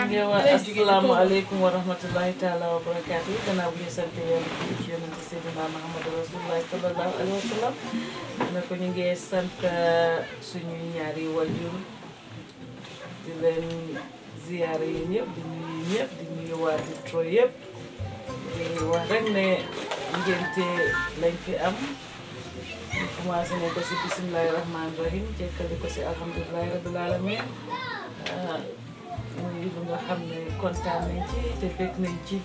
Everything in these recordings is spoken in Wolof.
Assalamu alaikum wa rahmatullahi ta'ala wa barakatuh. Kana bu sant yalla ci yonent Seydina Muhammad Rasulullah sallallahu alaihi wasallam. Nako ñu ngi sant suñu ñaari wajur di leen ziyaare yi ñëpp di nuyu ñëpp di nuyu waa Detroit yëpp di wax rek ne ngénte lañ fi am ñu commencé ne ko si bismillahi rahmani rahim jekkali ko si alhamdulillahi rabbil alamin muy lu nga xam ne kontaan nañ ci te bég nañ ci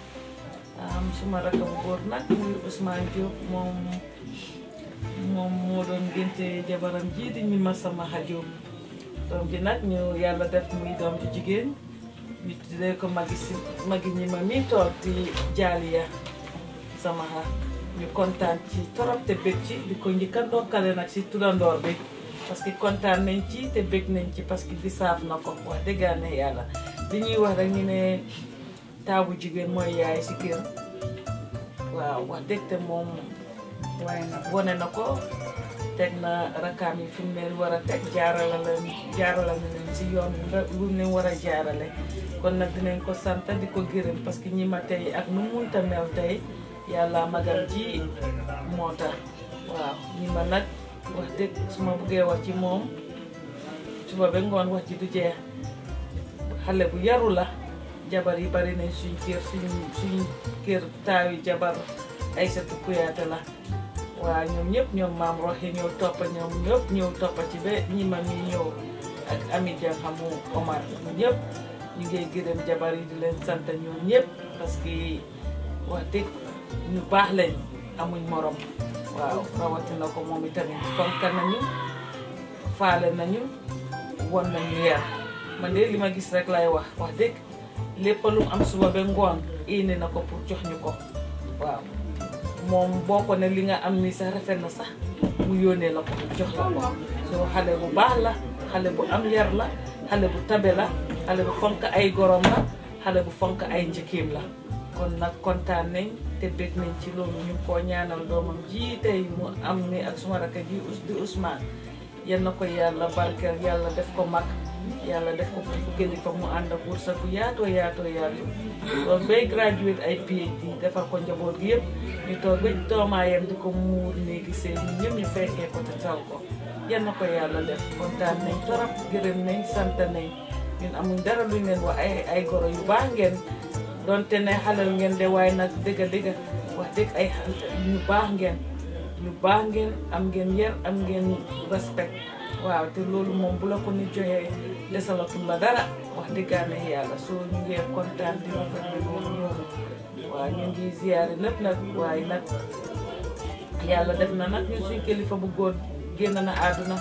suma rakk bu góor nag muy Ousmane Diop moom moo doon ngénte jabaram ji di ñu ma sama xajoom doom ji nag ñu yàlla def muy doom ji jigéen ñu tuddee ko magi ñi ma mi toog di jaaliya sama xa ñu kontaan ci torop te bég ci di ko njëkka ndokkale nag si turandoor bi parce que kontaan nañ ci te bég nañ ci parce que di saaf na ko wax dëggaane yàlla li ñuy wax rek ñu ne taabu jigéen mooy yaay si kër waaw wax dëgg te moom wone na ko teg na rakkaam yi fi mu leen war a teg jaarale leen si yoon lu leen war a jaarale kon nag dinañ ko sant di ko gërëm parce que ñi ma tey ak nu munta mel tey yàlla magam ji moo tax waaw ñi ma nag wax dëgg su ma buggee wax ci moom suba ba ngoon wax ci du jeex xale bu yaru la jabar yi bari nañ suñ kër taawi jabar Aysatu Kuyaate la waaw ñoom ñëpp ñoom maam roxi ñëw toppa ñoom ñëpp ñëw toppa ci ba ñi ma mi ñëw ak Ami Jang xamu Omar ñëpp ñu ngi gërëm jabar yi di leen sant ñoom ñëpp parce que wax dëgg ñu baax lañ amuñ morom waaw rawatina ko moom itamit fonka nañu faale nañu won nañu yar man de li ma gis rek lay wax dëgg lépp lu am suba ba ngoon indi na ko pour jox ñu ko waaw moom boo ko ne li nga am ni sax rafet na sax mu yónnee la ko jox la ko soo xale bu baax la xale bu am yar la xale bu tabe la xale bu fonk ay gorom la xale bu fonk ay njëkkeem la kon nag kontaan nañ te bég nañ ci loolu ñu ngi koo ñaanal doomam ji tey mu am ni ak suma rakk ji di Ousmane yal na ko yàlla barkeel yàlla def ko mag yàlla def ko fu kilifa mu ànd ak wursa bu yaatoo yaatu loolu bay graduate ay PhD defal ko njaboot gi yëpp ñu toog ba doomaayam di ko muur néegi seen ñëpp ñu fekkee ko te taw ko yal na ko yàlla def kontaan nañ torop gërëm nañ sant nañ ñun amuñ dara luñ leen wax ay goro yu baax ngeen donte ne xalal ngeen de waaye nag dëgg wax dëgg ay ñu baax ngeen am ngeen yar am ngeen respect waaw te loolu moom bu la ko nit joxee desalatul la dara wax dëggaane yàlla soo ñu ngee kontaan di rafetlu loolu noonu waaw ñu ngi ziyaare lépp nag waaye nag yàlla def na nag ñun suñ kilifa bu góor génn na àdduna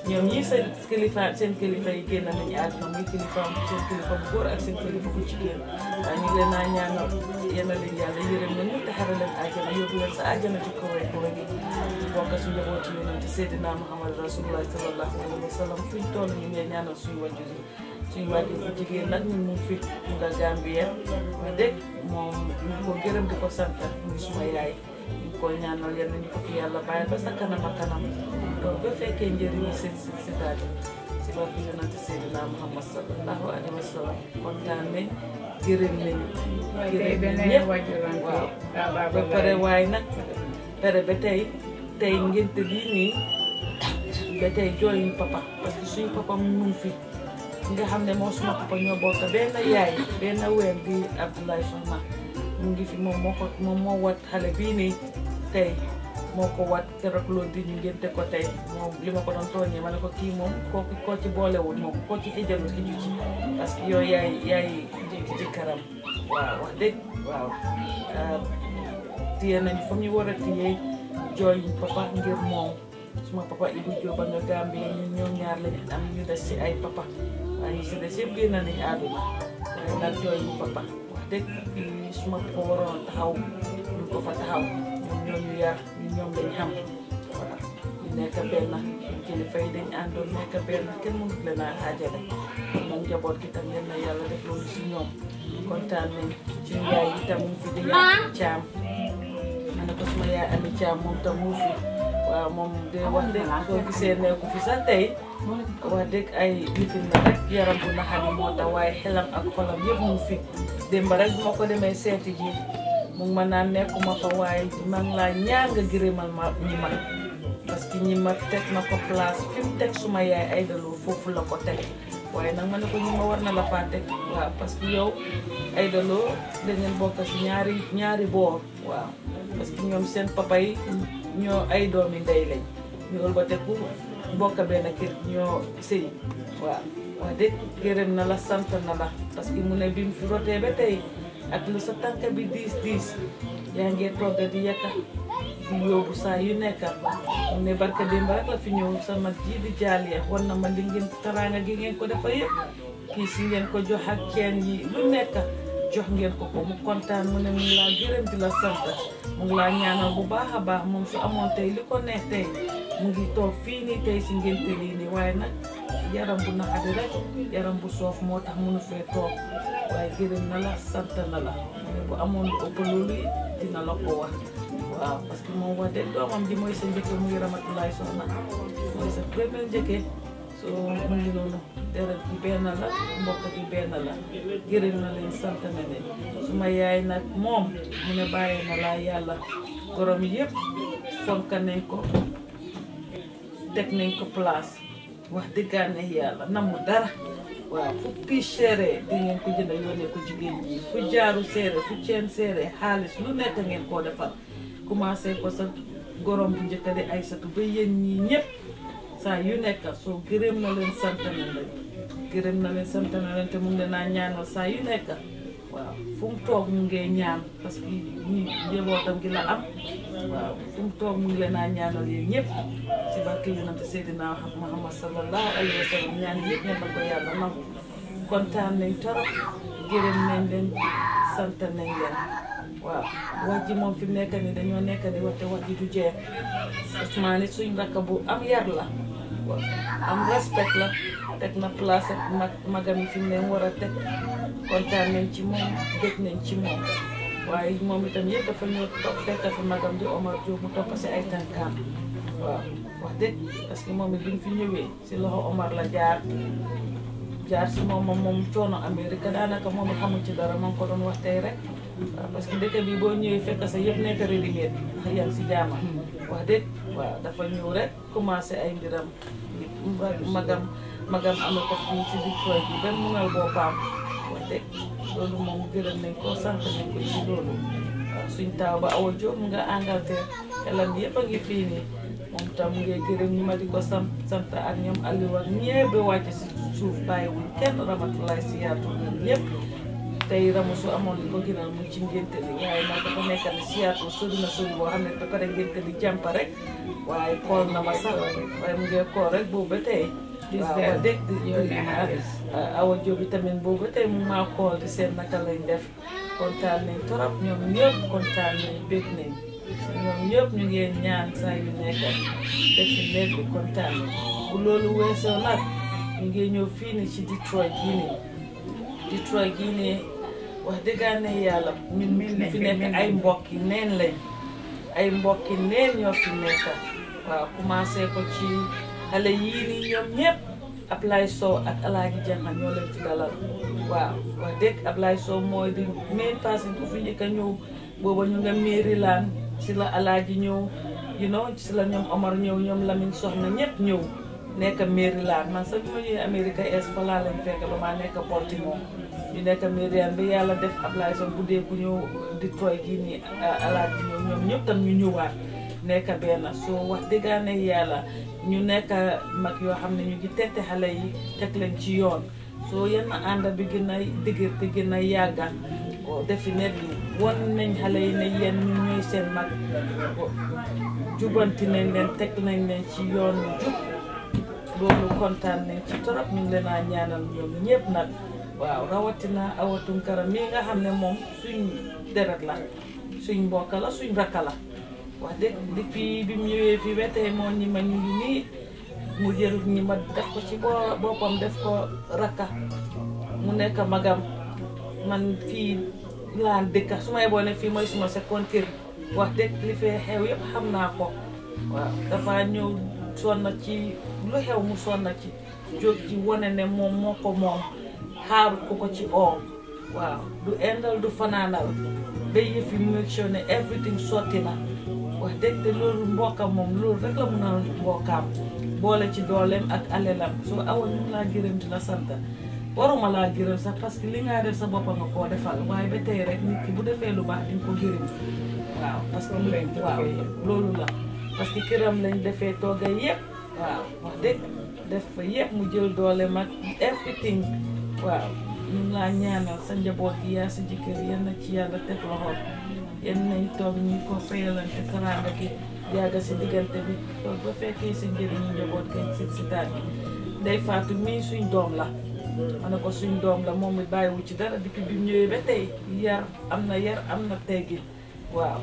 ñoom ñii seen kilifa yi génn nañu àdduna muy seen kilifa bu góor ak seen kilifa bu jigéen waaye ñu leen naa ñaanal yéen a leen yàlla yërëm na ñu te xare leen àjjana yóbbu leen sa àjjana ci kaw gi bokk su njabooti yonent Seydina Muhammad Rasulullah sallallahu alayhi wa sallam fuñ toll ñu ngi ñaanal suñu wajur bu jigéen nag ñun mu fi mu nga Gambia wax dëgg moom ñu ko gërëm di ko sant muy suma yaay ñu ko ñaanal yal nañu ko fi yàlla bàyyi ba sa kanam a kanam donc ba fekkee njëriñu seen si daal si barke yonent Seydina Muhammad sallallahu alayhi wa sallam kontaan nañ gërëm nañ ñëpp waaw ba pare waaye nag pare ba tey ngénte lii nii ba tey jooyuñ papa parce que suñu papa mu fi nga xam ne moo suma papa ñoo bokk benn yaay benn ween bi Abdoulaye Soxna mu ngi fi moom moo wat xale bii nii tey moo ko wat keroog loolu di ñu ngénte ko tey moom li ma ko doon tooñee ma ne ko kii moom koo ci boolewul moom koo ci xëjalul xëju ci parce que yow yaay jëkkëram waaw wax dëgg waaw téye nañu fa ñu war a téye jooy papa ngir moom suma papa Ibou Diop ba nga Gambie ñoom ñaar lañu am ñu des ci ay papa waaye ñu si des yëpp génn nañu àdduna waaye nag jooy papa wax dëgg suma papa waroon taxaw ñu ko fa taxaw ñoom ñu yar ñoom lañ xam voilà ñu nekk benn kilifa yi dañ àndoon nekk benn kenn mënut leen a xaajale kon nag njaboot gi tam yal na yàlla def loolu si ñoom kontaan nañ suñu yaay yi tam mu fi di yaay caam ma ne ko suma yaay Ami Caam moom tam mu fi waaw moom de wax dëgg soo gisee nekku fi sax tey wax dëgg ay lifin la rek yaram bu naxari moo tax waaye xelam ak xolam yëpp mu fi démb rek bu ma ko demee seeti ji mu ngi ma naan nekkuma fa waaye maa ngi laa ñaan nga gërëmal ma ñi ma parce que ñi ma teg na ko place fi mu teg suma yaay Aïda Lo foofu la ko teg waaye nag ma ne ko ñi ma war na la faa teg waaw parce que yow Aïda Lo da ngeen bokk si ñaari boor waaw parce que ñoom seen papa yi ñoo ay doomi ndey lañ ñu ëlbateku bokk benn kër ñoo sëy waaw wax dëgg gërëm na la sant na la parce que mu ne bi mu fi rotee ba tey ak lu sa tànk bi diis yaa ngi togg di yekka di yóbbu saa yu nekk mu ne barka démb rek la fi ñëw sama ji di jaalee war na ma li ngeen teraanga gi ngeen ko defa yëpp kii si ngeen ko jox ak ceen yi lu nekk jox ngeen ko mu kontaan mu ne mu ngi laa gërëm di la sant mu ngi laa ñaanal bu baax a baax moom su amoon tey li ko neex tey mu ngi toog fii nii tey si ngénte lii nii waaye nag yaram bu naqari rek yaram bu soof moo tax mënu fee toog waaye gërëm na la sant na la mu ne bu amoon lu ëpp loolu dina la ko wax waaw parce que moom wax dëgg doomam ji mooy sa njëkke muy Ramatulaay Soxna mooy sa premier njëkke soo mu ngi noonu deret bi benn la mbokk bi benn la gërëm na leen sant na leen suma yaay nag moom mu ne bàyyi na laa yàlla gorom yëpp fonk nañ ko teg nañ ko place wax dëggaane yàlla namu dara waaw fu piis seere di ngeen ko jënd yónnee ko jigéen ji fu jaaru seere fu ceen seere xaalis lu nekk ngeen koo defal commencé ko sa gorom bu njëkk di Aysatu ba yéen ñii ñëpp saa yu nekk soo gërëm na leen sant na leen gërëm na leen sant na leen te mu ngi leen a ñaanal saa yu nekk waaw fu mu toog mu ngi ñaan parce que ñi njabootam gi la am waaw fu mu toog mu ngi leen a ñaanal yéen ñëpp ci barke yonent Seydina Muhammad sallallahu alayhi wa sallam ñaan yëpp ñaan na ko yàlla nangu kontaan nañ torop gërëm nañ leen sant nañ leen waaw wax ji moom fi mu nekk nii dañoo nekk di wax te wax ji du jeex Ousmane it suñ rakk bu am yar la waaw am respect la teg na place ak magam yi fi mu ne war a teg kontaan nañ ci moom dégg nañ ci moom waaye moom itam yëpp dafa ñëw topp fekk fi magam di Omar Diop mu topp si ay tànkaam waaw wax dëgg parce que moom it bi mu fi ñëwee si loxo Omar la jaar si moom coono Amérique daanaka moom it xamul ci dara moom ko doon wax tey rek waaw parce que dëkk bi boo ñëwee fekk sa yëpp nekk ready-made ndax yaa ngi si jaama wax dëgg waaw dafa ñëw rek commencé ay mbiram magam amee ko fii si Detroit bi benn munal boppam wax dëgg loolu moom gërëm nañ ko sant nañ ko ci loolu waaw suñ taaw ba Awa Diop mu nga Angleterre xelam yëpp a ngi fii nii moom tam mu ngi gërëm ñi ma di ko sant ak ñoom Aliou ak ñëpp ba wàcc si suuf bàyyiwuñ kenn Ramatulaay si yaatu ñun ñëpp tey Ramu su amoon li ko gënal mu ci ngénte li waaye nag dafa nekk ni Seattle sori na sori boo xam ne ba pare ngénte li jàmpa rek waaye kool na ma sax waaye mu ngi kool rek boobu ba tey waaw dégg Awa Diop bi tamit boobu ba tey mu maa kool di seen naka lañ def kontaan nañ torop ñoom ñëpp kontaan nañ bég nañ ñoom ñëpp ñu ngi ñaan saa yu nekk def fi nekk bi kontaan nañ bu loolu weesoo nag ñu ngi ñëw fii ni ci Detroit gii nii wax dëggaane yàlla ñun fi nekk ay mbokki neen lañ ay mbokki neen ñoo fi nekk waaw commencé ko ci xale yii nii ñoom ñëpp Ablaye Sow ak Alaaji Janxa ñoo leen fi dalal waaw wax dëgg Ablaye Sow mooy di main person ku fi njëkk a ñëw booba ñu nga Maryland si la Alaaji ñëw si la ñoom Omar ñëw ñoom Lamine Soxna ñëpp ñëw nekk Maryland man sax bi ma ñëwee Amérique est fa laa leen fekk ba maa nekk Baltimore ñu nekk Maryland bi yàlla def Ablaye Sow bu dee ku ñëw Detroit gii nii Alaaji ñëw ñoom ñëpp tam ñu ñëwaat nekk benn soo wax dëggaane yàlla ñu nekk mag yoo xam ne ñu ngi tette xale yi teg leen ci yoon soo yenn ànd bi gën a dëgër te gën a yàgga defi net yi won nañ xale yi ne yéen ñun ñooy seen mag jubanti nañ leen teg nañ leen ci yoon jub loolu kontaan nañ ci torop ñu ngi leen a ñaanal ñoom ñëpp nag waaw rawatina Awa Tunkara mi nga xam ne moom suñ deret la suñ mbokk la suñ rakka la wax dëgg depuis bi mu ñëwee fii ba tey moo ñi ma ñu ngi nii mu jël ñi ma def ko ci boppam def ko rakka mu nekk magam man fii laan dëkka su may boone fii mooy suma seconde kër wax dëgg li fee xew yëpp xam naa ko waaw dafa ñëw sonna ci lu xew mu sonna ci jóg ci wane ne moom moo ko moom xaaru ko ci oom waaw du endal du fanaanal ba yëf yi make sure ne everything sotti na wax dëgg te loolu mbokkam moom loolu rek la mun a mbokkaam boole ci dooleem ak alelam soo awa ñu laa gërëm di la sant waruma laa gërëm sax parce que li nga def sa boppa nga koo defal waaye ba tey rek nit ki bu defee lu baax dinga ko gërëm waaw parce que waaw loolu la parce que këram lañ defee toogay yëpp waaw wax dëgg def fa yëpp mu jël dooleem ak everything waaw ñu laa ñaanal sa njaboot gi yaa sa jëkkër yal na ci yàlla teg loxo yal nañ toog ñu ko fayalante teraanga gi yàgga si diggante bi toog ba fekkee si njëriñu njaboot gañ si taat bi Ndeye Fatou mii suñ doom la ma ne ko suñ doom la moom it bàyyiwu ci dara depuis bi mu ñëwee ba tey yar am na teggin waaw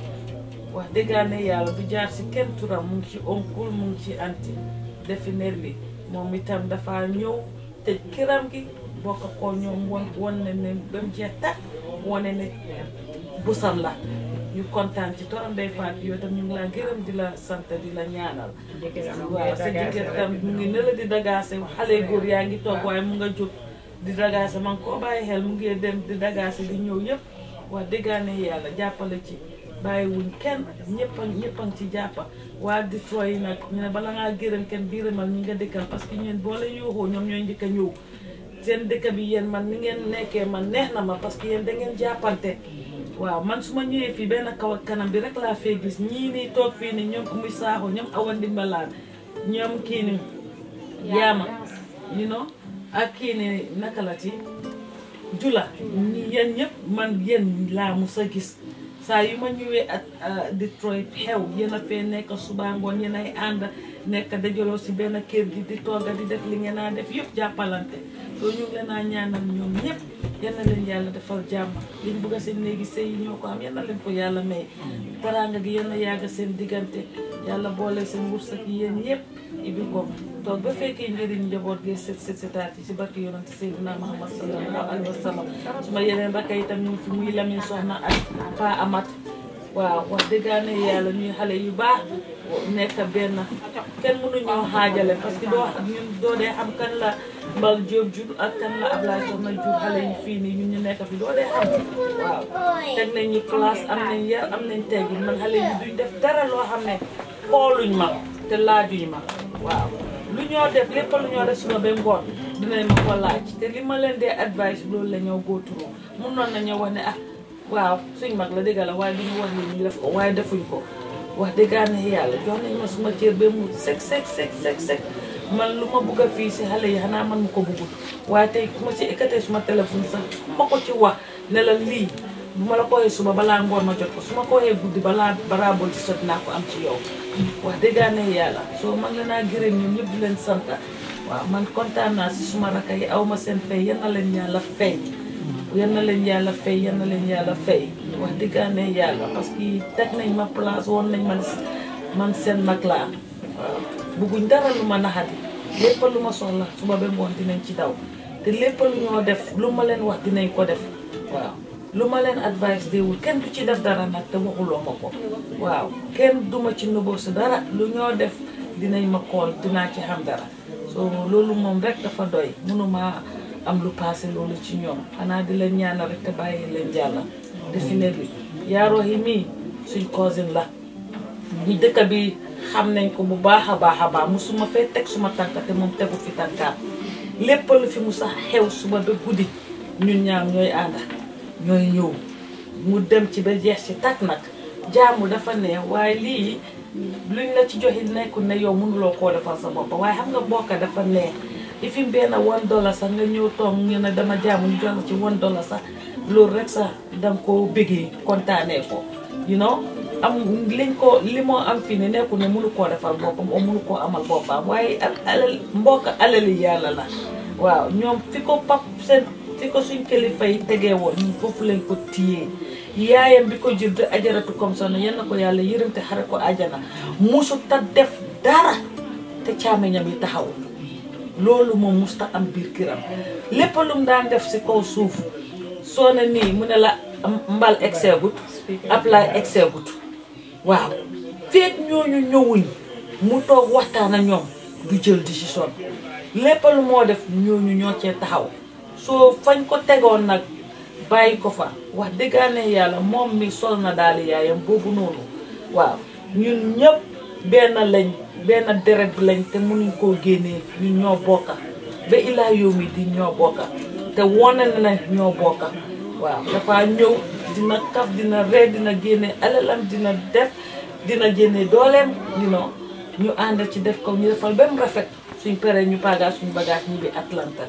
wax dëggaane yàlla du jaar si kenn turam mu ngi ci oncle mu ngi ci anti definitely moom itam dafa ñëw tëj këram gi bokk ko ñoom won ne ne ba mu jeex tàkk wane ne busam la ñu kontaan ci toram Ndeye Fatou yow tam ñu ngi laa gërëm di la sant di la ñaanal waaw sa jëkkër tam mu ngi ne la di dagaase xale góor yaa ngi toog waaye mu nga jóg di dagaase man koo bàyyi xel mu ngi dem di dagaase di ñëw yëpp wax dëggaane yàlla jàppale ci bàyyiwuñ kenn ñëpp a ngi ci jàppa waa Detroit yi nag ñu ne bala ngaa gërëm kenn biiramal ñi nga dëkkal parce que ñeen boo leen yooxoo ñoom ñooy njëkk a ñëw seen dëkk bi yéen man ni ngeen nekkee man neex na ma parce que yéen da ngeen jàppante waaw man su ma ñëwee fii benn kaw ak kanam bi rek laa fee gis ñii nii toog fii ni ñoom Oumy Sakho ñoom Awa Ndimbalaan ñoom kii ni yaama you know ak kii ni naka la ci jula yéen ñëpp man yéen laa mus a gis saa yu ma ñëwee ak Detroit xew yéen a fee nekk suba ngoon yéen ay ànd nekk dajaloo si benn kër gi di tooga di def li ngeen a def yëpp jàppalante soo ñu ngi leen a ñaanal ñoom ñëpp yal na leen yàlla defal jàmm liñ bëgg a seen néegi sëy yi ñoo ko am yal na leen ko yàlla may teraanga gi yal na yàgg seen diggante yàlla boole seen wërsëg yi yéen ñëpp ibi ko toog ba fekkee njëriñ njaboot gi setaat yi si barke yonent Seydina Muhammad sallallahu alayhi wa sallam suma yeneen rakka itam ñu ngi fi muy Lamine Soxna ak Pa Amat waaw wax dëggaane yàlla ñuy xale yu baax nekk benn kenn mënuñoo xaajale parce que doo dee xam kan la Mbal Diop jur ak kan la Ablaye Soxna jur xale yi fii nii ñun ñu nekk fi doo dee xam waaw teg nañ ñu classe am nañ yar am nañ teggin man xale yi duñ def dara loo xam ne xooluñ ma te laajuñ ma waaw lu ñoo def lépp lu ñoo def suba ba ngoon dinañ ma ko laaj te li ma leen dee advice loolu la ñoo go through mun noon nañoo wax ne waaw suñ mag la dëgg la waaye duñu wax ni ñu def ko waaye defuñ ko wax dëggaane yàlla jox nañ ma suma cër ba mu sek man lu ma bugg a fii si xale yi xanaa man mu ko buggul waaye tey ku ma si ékkatee suma téléphone sax ma ko ci wax ne la lii bu ma la ko waxee suba balaa ngoon ma jot ko su ma ko waxee guddi balaa baraabol ci sot naa ko am ci yow wax dëggaane yàlla soo man la naa gërëm ñoom ñëpp di leen sant waaw man kontaan naa si suma rakka yi aw ma seen fay yal na leen yàlla fay yal na leen yàlla fay yal na leen yàlla fay wax dëggaane yàlla parce que teg nañ ma place woon nañ man seen mag laa waaw bugguñ dara lu ma naxati lépp lu ma soxla suba ba ngoon dinañ ci daw te lépp lu ñoo def lu ma leen wax dinañ ko def waaw lu ma leen advice déewul kenn du ci def dara nag te waxuloo ma ko waaw kenn duma ci nuboo si dara lu ñoo def dinañ ma kool dinaa ci xam dara so loolu moom rek dafa doy mënuma am lu passé loolu ci ñoom xanaa di leen ñaanal rek te bàyyi leen yàlla definitely yaaroo yi mii suñ cousin la ñu dëkk bi xam nañ ko bu baax a baax musuma fee teg suma tànka te moom tegu fi tànkaam lépp lu fi mu sax xew suba ba guddi ñun ñaar ñooy ànda ñooy ñëw mu dem ci ba jeex ci tàkk nag jaamu dafa ne waaye lii luñ la ci joxe nekkul ne yow mënuloo koo defal sa bopp waaye xam nga bokka dafa neex ifi benn $1 sax nga ñëw toog ñu ne dama jaamu ñu jox la ci $1 sax loolu rek sax danga ko bëggee kontaanee ko you know am li moo am fii ni nekkul ne mënu koo defal boppam o mënu koo amal boppam waaye alal mbokk alali yàlla la waaw ñoom fi ko suñ kilifa yi tegee woon ñun foofu lañ ko tiyee yaayam bi ko jur di ajaratu comme ça yenn ko yàlla yërëm te xare ko ajana musu ta def dara te càmmiñam yi taxaw loolu moom musta am biir kiram lépp lu mu daan def si kaw suuf soo ne nii mu ne la mbal exegut Ablaye exegut waaw feeg ñooñu ñëwuñ mu toog waxtaan ak ñoom du jël décision lépp lu moo def ñooñu ñoo cee taxaw soo fañ ko tegoon nag bàyyi ko fa wax dëggaane yàlla moom mi sol na daal yaayam boobu noonu waaw ñun ñëpp benn lañ benn deret bi lañ te mënuñ koo génnee ñun ñoo bokka ba ilaa yow mi di ñoo bokka te wane na ñoo bokka waaw dafa ñëw dina kaf dina ree dina génne alalam dina def dina génne dooleem ñu ànd ci def ko ñu defal ba mu rafet suñ paree ñu pagaas suñu bagage ñibbi Atlanta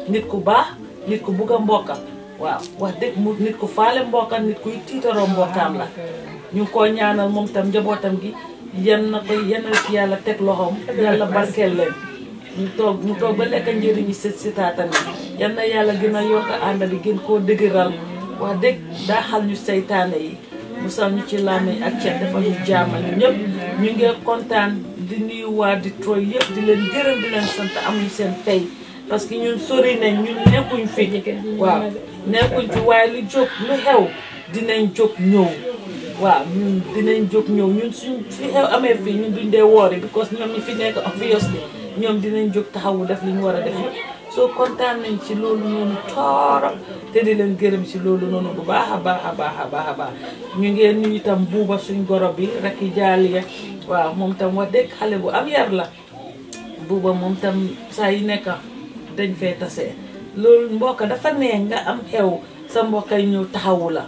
nit ku baax nit ku bugg a mbokka waaw wax dëgg mu nit ku faale mbokka nit kuy tiitaroo mbokkaam la ñu ko ñaanal moom tam njabootam gi yan na koy yanal ci yàlla teg loxoom yàlla barkeel leen mu toog ba lekk njëriñu sitaatam yi yan na yàlla gën a yokk ànd bi gën koo dëgëral wax dëgg daa xal ñu seytaane yi musal ñu ci làmmiñ ak cet dafa ñu jaamal ñu ñëpp ñu ngi kontaan di nuyu waa Detroit yëpp di leen gërëm di leen sant amuñu seen fay parce que ñun sori nañ ñun nekkuñ fi waaw nekkuñ fi waaye lu jóg lu xew dinañ jóg ñëw waaw ñun dinañ jóg ñëw ñun suñ fi xew amee fii ñun duñ dee woori because ñoom ñi fi nekk obviously ñoom dinañ jóg taxawu def li ñu war a def soo kontaan nañ ci loolu noonu torop te di leen gërëm ci loolu noonu bu baax a baax a baax a baax a baax ñu ngeen nuyu itam buuba suñ goro bi rek i jaaliya waaw moom tam wax dëgg xale bu am yar la buuba moom tam saa yi nekk dañ fee tase loolu mbokk dafa neex nga am xew sa mbokk yi ñëw taxawu la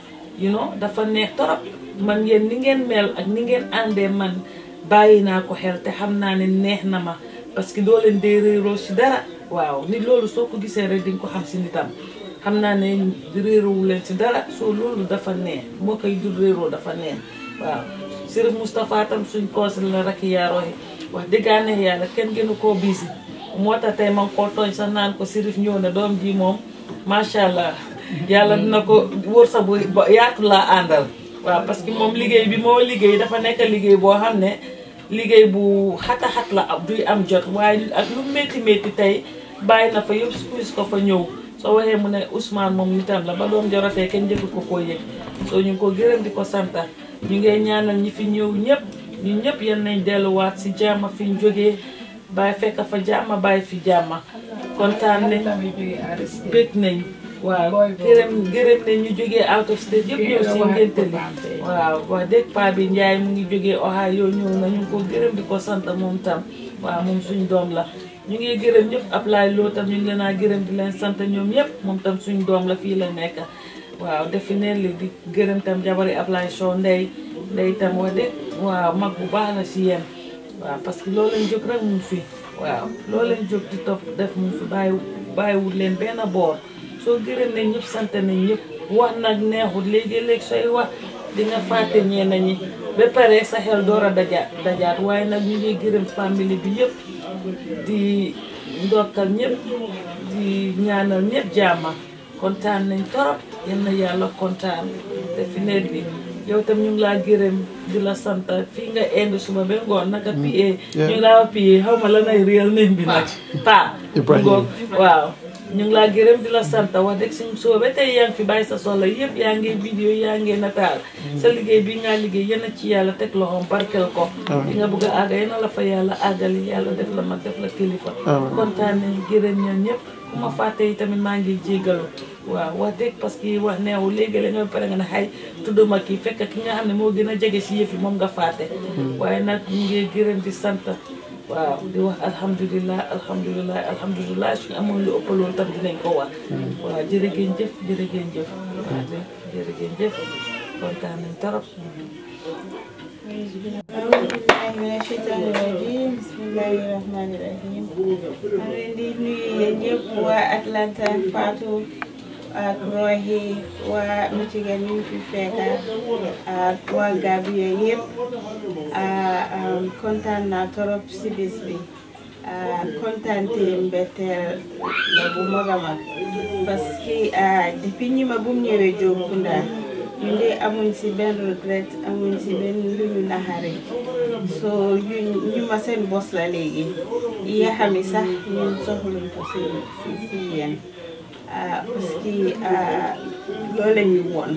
dafa neex torop man ngeen ni ngeen mel ak ni ngeen àndee man bàyyi naa ko xel te xam naa ne neex na ma parce que doo leen dee réeroo ci dara waaw nit loolu soo ko gisee rek di nga ko xam si nitam xam naa ne réeroowu leen ci dara soo loolu dafa neex moo koy jur réeroo dafa neex waaw Sërif Moustapha tam suñ koosil la rek yaaroo yi wax dëggaane yàlla kenn gënu koo biisi moo tax tey man koo tooñ sax naan ko Sërif ñëw na doom ji moom macha allah yàlla dina ko wër sa bu yaatu laa àndal waaw parce que moom liggéey bi moo liggéey dafa nekk liggéey boo xam ne liggéey bu xat la duy am jot waaye ak lu métti tey bàyyi na fa yëpp squeeze ko fa ñëw soo waxee mu ne Ousmane moom nitam la ba doom jorotee kenn njëkkul ko koo yëg soo ñu ngi ko gërëm di ko santa ñu ngi ñaanal ñi fi ñëw ñëpp ñu ñëpp yan nañ delluwaat si jàmm fi ñu jógee bàyyi fekk fa jàmm bàyyi fi jàmm kontaan nañ bég nañ waaw gërëm nañ ñu jógee out of state yëpp ñëw si ngénte li waaw wax dëgg paa bi Njaay mu ngi jógee Ohio ñëw na ñu ngi ko gërëm di ko sant moom tam waaw moom suñ doom la ñu ngi gërëm ñëpp Ablaye Lo tam ñu ngi leen a gërëm di leen sant ñoom ñëpp moom tam suñ doom la fii la nekk waaw defi neen li di gërëm tam jabari Ablaye Sow ndey tam wax dëgg waaw mag bu baax la si yéen waaw parce que loolu leen jóg rek mu fi waaw loolu leen jóg di topp def mu fi bàyyiwul leen benn boor soo gërëm nañ ñëpp sant nañ ñëpp wax nag neexut léegi-léegi sooy wax di nga fàtte ñenn ñi ba pare sa xel door a dajaat waaye nag ñu ngi gërëm famille bi yëpp di ndokkal ñëpp di ñaanal ñëpp jàmma kontaan nañ torop yal na yàlla kontaan te fi net bi yow tam ñu ngi laa gërëm di la sant fii nga indi suba ba ngoon naka PA ñu ngi laa PA xaw ma la nay réel nañ bi nag ngoog waaw ñu ngi laa gërëm di la sant wax dëgg suñ soo ba tey yaa ngi fi bàyyi sa soxla yëpp yaa ngi vidéo yaa ngi nataal sa liggéey bi nga liggéey yéen a ci yàlla teg loxoom barkel ko di nga bëgg a àgga yéen a la fa yàlla àggali yàlla def la mag def la kilifa kontaan nañ gërëm ñoom ñëpp ku ma fàtte yi tamit maa ngi jégalu waaw wax dëgg parce que wax neewu léegi la nga pare nga ne xay tudduma kii fekk ki nga xam ne moo gën a jege si yëf yi moom nga fàtte waaye nag ñu ngi gërëm di sant waaw di wax alhamdulilah suñu amoon lu ëpp loolu tam dinañ ko wax waaw jërëgeen jëf waaw jërëgeen jëf kontaan nañ torop bismillahirrahmanirrahim ma leen di nuyu yéen ñëpp waa Atlanta Fatou ak Rohi waa Michigan ñu fi fekk ak waa Gambia yëpp kontaan naa torop si bis bi kontaan te mbetteel la bu mag a mag parce que depuis ñi ma bu mu ñëwee Jokkunda ñu ngi amuñ si benn regret amuñ si benn lu ñu naxari so ñu ma seen bos la léegi yi xam ni sax ñun soxluñ ko si yéen parce que loolu la ñu woon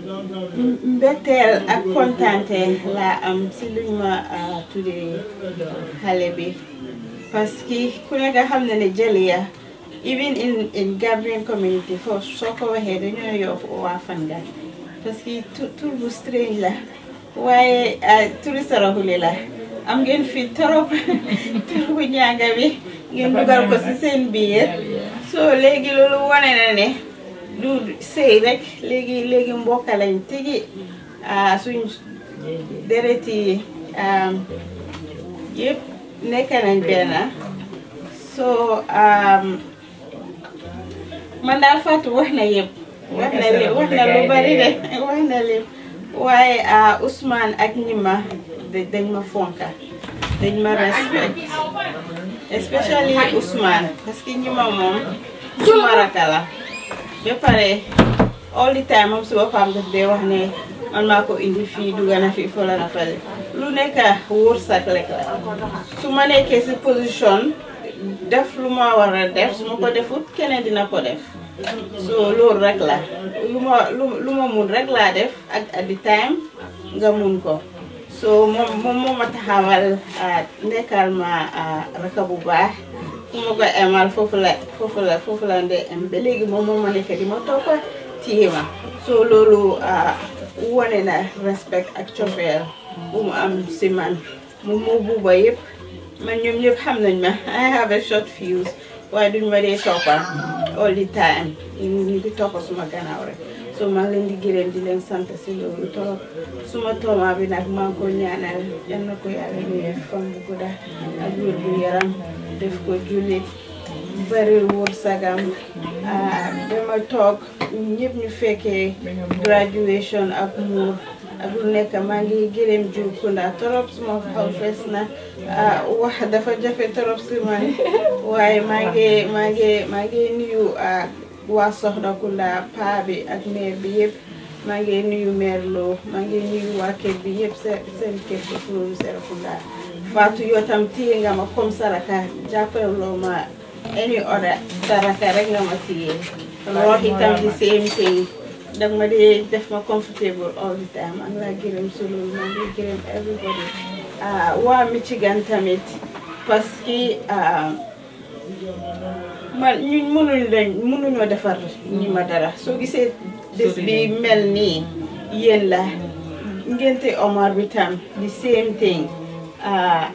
mbetteel ak kontaante laa am si luñ ma tuddee xale bi parce que ku nekk xam na ne Jalliya even in Gambian community foofu soo ko waxee dañoo yow waa fan nga parce que tur bu strange la waaye turi Saraxule la am ngeen fi trop tur bu ñaanga bi ngeen dugal ko si seen biir so léegi loolu wane na ne du sëy rek léegi mbokk lañ tigi suñ dereti yëpp nekk nañ benn so man daal Fatou wax na yëpp wax na lu bari de wax na lépp waaye Ousmane ak Nima dañ ma fonka dañ ma respect especially Ousmane parce que Nima moom suma raka la ba pare all the time moom si boppam daf dee wax ne man maa ko indi fii dugga na fii fola na fale lu nekk wërsëg rek la su ma nekkee si position def lu ma war a def su ma ko defut keneen dina ko def so loolu rek la lu ma mun rek laa def ak at the time nga mun ko so moom moo ma taxawal nekkal ma raka bu baax fu ma ko emal foofu la ndee em ba léegi moom moo ma nekk di ma toppa téye ma so loolu wone na respect ak cofeel bu mu am si man mu buuba yëpp man ñoom ñëpp xam nañ ma I have a short fuse waaye duñ ma dee toppa all the time ñu ngi toppa suma gannaaw rek so maa ngi leen di gërëm di leen sant si loolu trop suma tooma bi nag maa ngi ko ñaanal yal na ko yàlla ñëwee fan bu gudda ak wér gu yaram def ko jullit bari wërsëgam dama toog ñëpp ñu fekkee graduation ak muur ak lu nekk maa ngi gërëm Juukunda trop suma xaw fees na wax dafa jafe trop si man waaye maa ngi nuyu waa Soxna Kunda paa bi ak meer bi yëpp maa ngi nuyu meer Lo maa ngi nuyu waa kër bi yëpp seen kër bi foofu Serekunda Fatou yoo tam téye nga ma comme saraka jàppaloo ma any other saraka rek nga ma téye root itam the same thing dag ma dee def ma comfortable all the time maa ngi laa gërëm si loolu maa ngi gërëm everybody waa Michigan tamit parce que man ñun mënuñoo defar ñi ma dara soo gisee des bi mel nii yéen la ngente Omar bi tam the same thing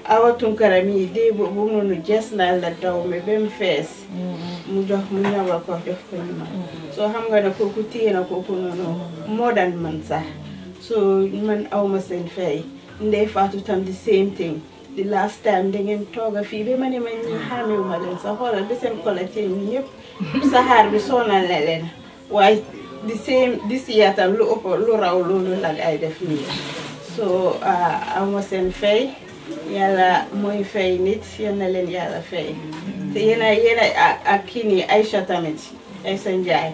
Awa Tunkara mi dee boobu noonu jes naa la daw me ba mu fees mu ñawal ko jox ko ñu ma soo xam nga ne kooku téye na kooku noonu more than man sax so man awma seen fay Ndey Fatou tam the same thing the last time da ngeen tooga fii ba ma ne ma ñu xàmmewu ma leen sax xoolal ba seen collecté ñu ñëpp saxaar bi sonal na leen waaye the same this year tam lu ëpp lu raw loolu la ay def nii so awma seen fay yàlla mooy fay nit yal na leen yàlla fay te yéen ak kii nii Aïcha tamit Aïcha Njaay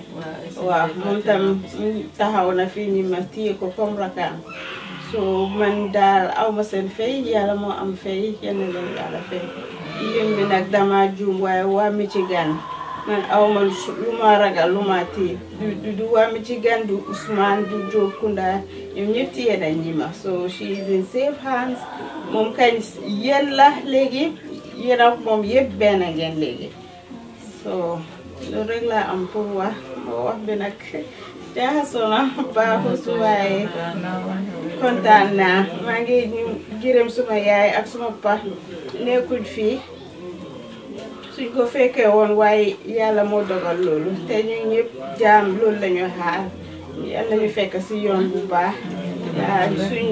waaw moom tam taxaw na fii ni ma téye ko comme rakam so man daal awma seen fay yàlla moo am fay yal na leen yàlla fay lim bi nag dama juum waaye waa Michigan man awma lu ma ragal lu ma tiit du waa Michigan du Ousmane du Juukunda ñoom ñëpp téye nañ ñi ma so she is in safe hands moom kañ yéen la léegi yéen ak moom yëpp benn ngeen léegi so loolu rek laa am pour wax bi nag jaxasoo na baaxut waaye kontaan naa maa ngi gërëm suma yaay ak suma pa nekkuñ fii suñ ko fekkee woon waaye yàlla moo dogal loolu te ñu ñëpp jaam loolu lañu xaar yàlla ñu fekk si yoon bu baax suñ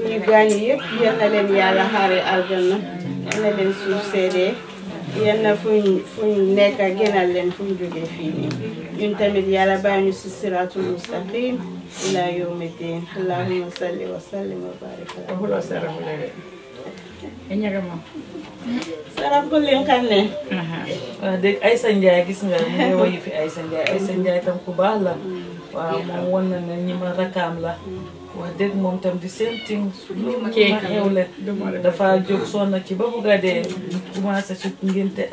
ñu gaañu yëpp yal na leen yàlla xaare aljanna yal na leen suuf seedee yal na fuñ nekk gënal leen fuñ jógee fii nii ñun tamit yàlla bàyyi ñu si siraatul mustaqim ila yawmi din allahumma salli wa sallim wa barik saraf ko leen xam ne waaw dégg Aïcha Njaay gis nga mu ngi woyu fi Aïcha Njaay tam ku baax la waaw moom won na ne ñi ma rakkaam la wax dëgg moom tam di same thing lu ma xewle dafa jóg sonn ci ba bugga dee commencé su ngénte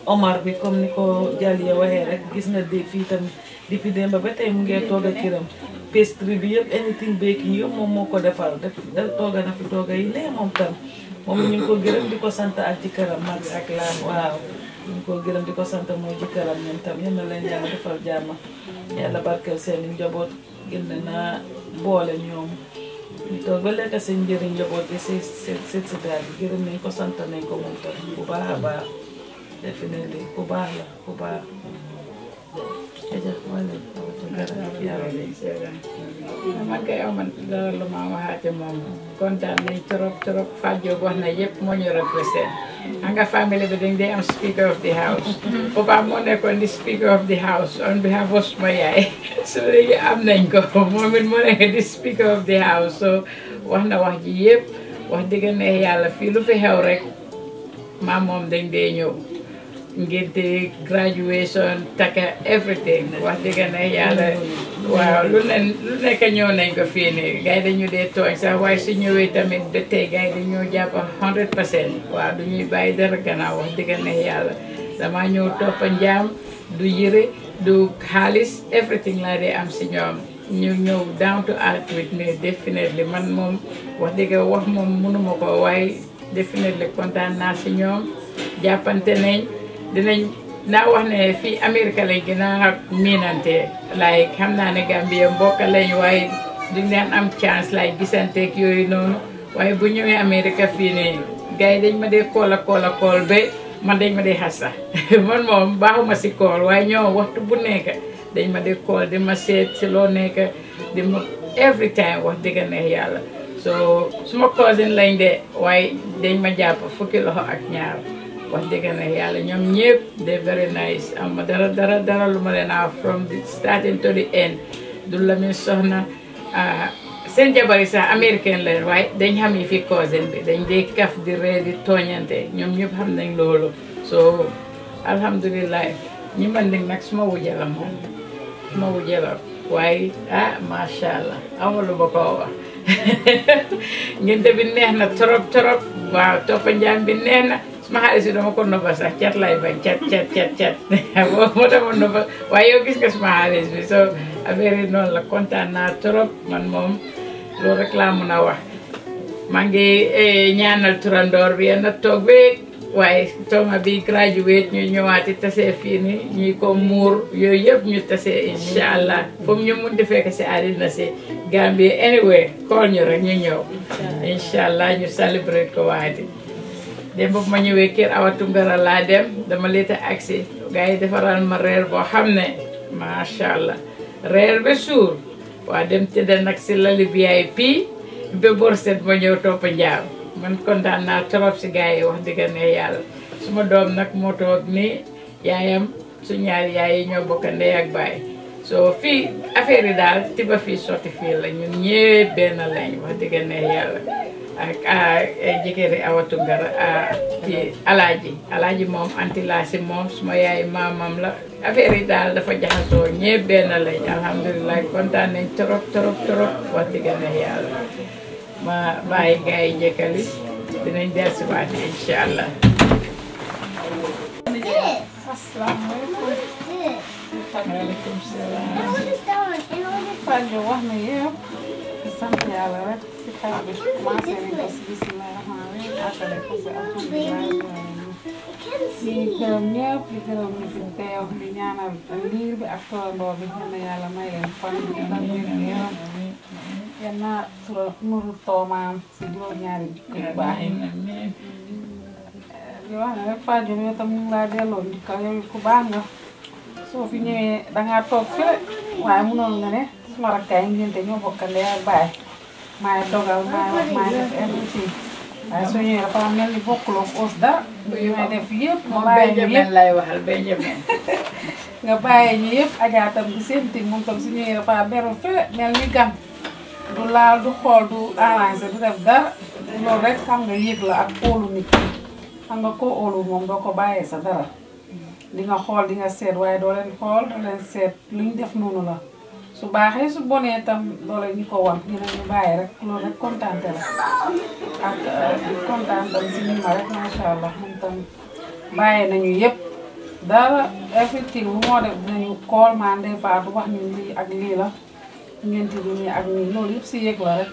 Omar bi comme ni ko Jalliya waxee rek gis nga de fii tam depuis démb ba tey mu ngi toog a kiram pastry bi yëpp anything baking yëpp moom moo ko defal tooga na fi tooga yi ne moom tam moom ñu ngi ko gërëm di ko sant ak jëkkëram Max ak Lam waaw ñu ngi ko gërëm di ko sant mooy jëkkëram ñoom tam yal na leen yàlla defal jàmm yàlla barkeel seen njaboot gën na boole ñoom ñu toog ba lekk seen njëriñ njaboot gi si daal bi gërëm nañ ko sant nañ ko moom tam bu baax a baax definitely ku baax la ku baax man kay aw man dara lu ma waxaate moom kontaan nañ trop trop Fatou Diop wax na yëpp moo ñu represent nga famille bi dañ dee am speaker of the house papa moo nekkoon di speaker of the house on behalf of suma yaay so léegi am nañ ko moom it moo nekk di speaker of the house so wax na wax ji yëpp wax dëgg neex yàlla fii lu fi xew rek maam moom dañ dee ñëw ngénte graduation taka everything wax dëgg neex yàlla waaw lu nekk ñëw nañ ko fii nii gars yi dañu dee tooñ sax waaye su ñëwee tamit ba tey gars yi dañoo jàpp 100% waaw du ñuy bàyyi dara gannaaw wax dëgg neex yàlla dama ñëw toppa njaam du yëre du xaalis everything laa dee am si ñoom ñu ñëw down to earth with me definitely man moom wax dëgg wax moom mënuma ko waaye definitely kontaan naa si ñoom jàppante nañ dinañ naa wax ne fii Amérique lañ gën a miinante like xam naa ne Gambie mbokk lañ waaye duñ leen am chance like gisanteeg yooyu noonu waaye bu ñëwee Amérique fii nii gars yi dañ ma dee kool ba man dañ ma dee xasa man moom baaxuma si kool waaye ñoom waxtu bu nekk dañ ma dee kool di ma seet si loo nekk di ma every time wax dëgg neex yàlla so suma cousin lañ de waaye dañ ma jàpp fukki loxo ak ñaar wax dëgg neex yàlla ñoom ñëpp de very nice am ma dara lu ma leen a from the starting to the end du la mi soxna seen jabari sax américain leen waaye dañ xam yi fi cousin bi dañ dee kaf di ree di tooñante ñoom ñëpp xam nañ loolu so alhamdulilah ñi man nag suma wujja la moom suma wujja la waaye masha allah amalu ba ko wax ngénte bi neex na trop waaw toppa njaam bi neex na suma xaalis bi dama ko nobba sax cat lay bañ cat moo dama nobba waaye yow gis nga suma xaalis bi so affaire yi noonu la kontaan naa trop man moom loolu rek laa mun a wax maa ngi ñaanal turandoor bi yéen a toog beeg waaye tooma bi graduate ñu ñëwaati tase fii ni ñuy ko muur yooyu yëpp ñu tase incha allah foofu ñu mun di fekk si àddina si Gambie anyway call ñu rek ñu ñëw incha allah ñu celebrate ko waati démb bu ma ñëwee kër Awa Tunkara laa dem dama leeta agsi gars yi defaral ma reer boo xam ne macha allah reer ba suur waa dem tëdd nag si lali VIP ba bor set ma ñëw topp njaam man kontaan naa trop si gars yi wax dëgg ne yàlla suma doom nag moo toog ni yaayam su ñaari yaay yi ñoo bokk ndey ak baay so fii affaire yi daal tiba fii sotti fii la ñun ñëpp benn lañ wax dëgg ne yàlla ak jëkkëri Awa Tunkara ci alaaji moom anti laa si moom suma yaay maamam la affaire yi daal dafa jaxasoo ñëpp benn lañ alhamdulilah kontaan nañ trop wax dëgg ne yàlla ma bàyyi gars yi njëkkali dinañ dellusiwaat incha allah. Waaleykum salaam. Fatou wax na yëpp sant yàlla rek si xew bi commencé nañ ko si bisimilah rahmaani rahiim àggale ko si alhamdulilah di gërëm ñëpp di gërëm ñu fi teew di ñaanal liir bi ak torandoor bi xam ne yàlla may leen fan bi ak yaram yal naa tura nuru toomaam si juróom-ñaari jikko yu baax yi di wax ne rek Fatou yow tam ñu ngi laa delloo njukkal yow ku baax nga soo fi ñëwee dangaa toog fii waaye mënoon nga ne suma rakkaay ngénte ñoo bokk ndey ak baay maay dogal maay wax maay def everything waaye soo ñëwee dafa mel ni bokkuloo os dara may def yëpp nga bàyyi ñu yëpp lay waxal Benjamin nga bàyyi ñu yëpp ajaatam di seen tig moom tam su ñëwee dafa beru fee mel ni gan du laal du xool du arrangé du def dara loolu rek xam nga yëg la ak óolu nit xam nga koo óolu moom doo ko bàyyee sa dara di nga xool di nga seet waaye doo leen xool doo leen seet lu ñu def noonu la su baaxee su bonee tam doo leen ñu ko wan dinañu bàyyi rek loolu rek kontaante la ak di kontaan tam si ñun ma rek macha allah moom tam bàyyi nañu yëpp dara everything lu moo def dinañu kool maa ndey faatu wax ñu lii ak lii la ngenti bi nii ak nii loolu yëpp si yëg la rek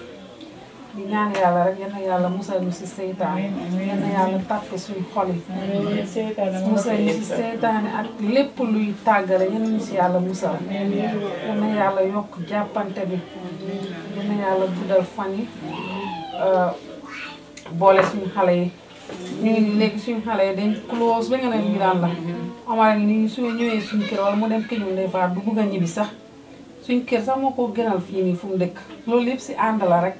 di ñaan yàlla rek yal na yàlla musal ñu si seytaane yal na yàlla tàppe suñu xol yi musal ñu si seytaane ak lépp luy tàggale yal na ñu si yàlla musal yal na yàlla yokk jàppante bi yal na yàlla guddal fan yi boole suñu xale yi ñu ngi léegi suñu xale yi dañ close ba nga ne ñu daan la Omar ngi nii su ñëwee suñu kër wala mu dem këñu ndey faat du bugg a ñibbi sax suñu kër sax moo ko gënal fii nii fu mu dëkk loolu yëpp si ànd la rek